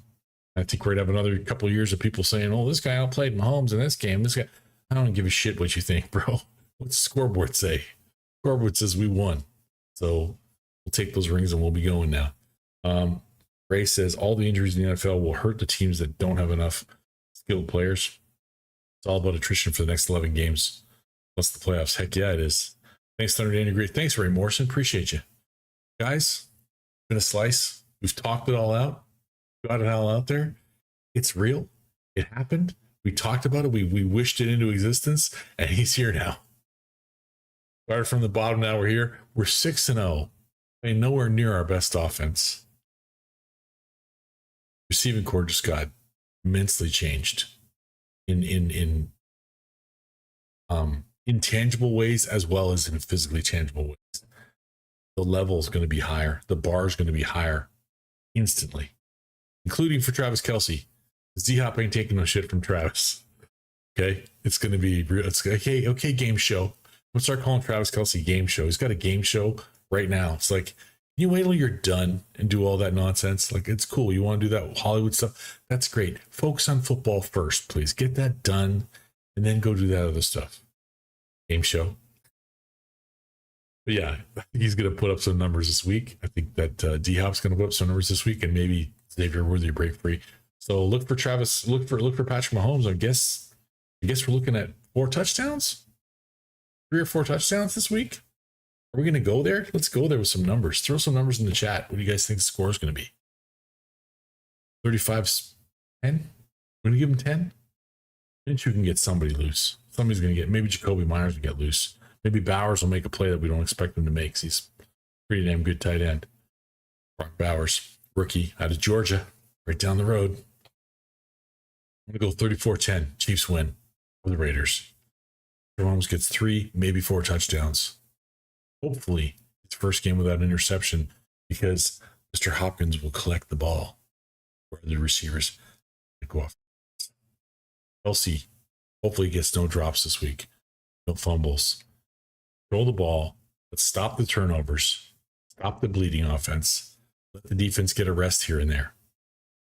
I think we're going to have another couple of years of people saying, oh, this guy outplayed Mahomes in this game. This guy, I don't give a shit what you think, bro. What's the scoreboard say? Scoreboard says we won. So we'll take those rings and we'll be going now. Ray says all the injuries in the NFL will hurt the teams that don't have enough skilled players. It's all about attrition for the next 11 games. Plus the playoffs. Heck yeah, it is. Thanks, Thunder Danny Great. Thanks, Ray Morrison. Appreciate you. Guys, been a slice. We've talked it all out. Got it all out there. It's real. It happened. We talked about it. We wished it into existence, and he's here now. Started from the bottom, now we're here. We're 6-0. I mean, nowhere near our best offense. Receiving core just got immensely changed in intangible ways as well as in physically tangible ways. The level is going to be higher. The bar is going to be higher instantly, including for Travis Kelce. Z-Hop ain't taking no shit from Travis. Okay? It's going to be real. It's okay, game show. We'll start calling Travis Kelce game show. He's got a game show right now. It's like, can you wait till you're done and do all that nonsense? Like, it's cool. You want to do that Hollywood stuff? That's great. Focus on football first, please. Get that done and then go do that other stuff. Game show. But yeah, I think he's going to put up some numbers this week. I think that D-Hop's going to put up some numbers this week, and maybe Xavier Worthy break free. So look for Travis. Look for Patrick Mahomes. I guess we're looking at 4 touchdowns, 3 or 4 touchdowns this week. Are we going to go there? Let's go there with some numbers. Throw some numbers in the chat. What do you guys think the score is going to be? 35-10. We're going to give him 10. Then you can get somebody loose. Somebody's going to get. Maybe Jacoby Myers will get loose. Maybe Bowers will make a play that we don't expect him to make. He's a pretty damn good tight end. Brock Bowers, rookie out of Georgia, right down the road. I'm going to go 34-10. Chiefs win for the Raiders. Mahomes gets 3, maybe 4 touchdowns. Hopefully, it's first game without an interception because Mr. Hopkins will collect the ball where the receivers go off. Kelce hopefully gets no drops this week, no fumbles. Control the ball. Let's stop the turnovers. Stop the bleeding offense. Let the defense get a rest here and there.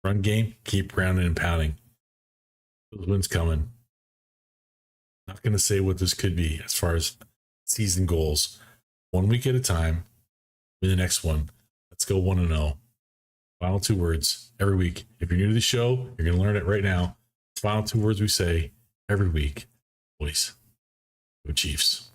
Run game, keep grounding and pounding. Those wins coming. Not going to say what this could be as far as season goals. 1 week at a time. Win the next one. Let's go 1-0. Final 2 words every week. If you're new to the show, you're going to learn it right now. Final 2 words we say every week. Boys, go Chiefs.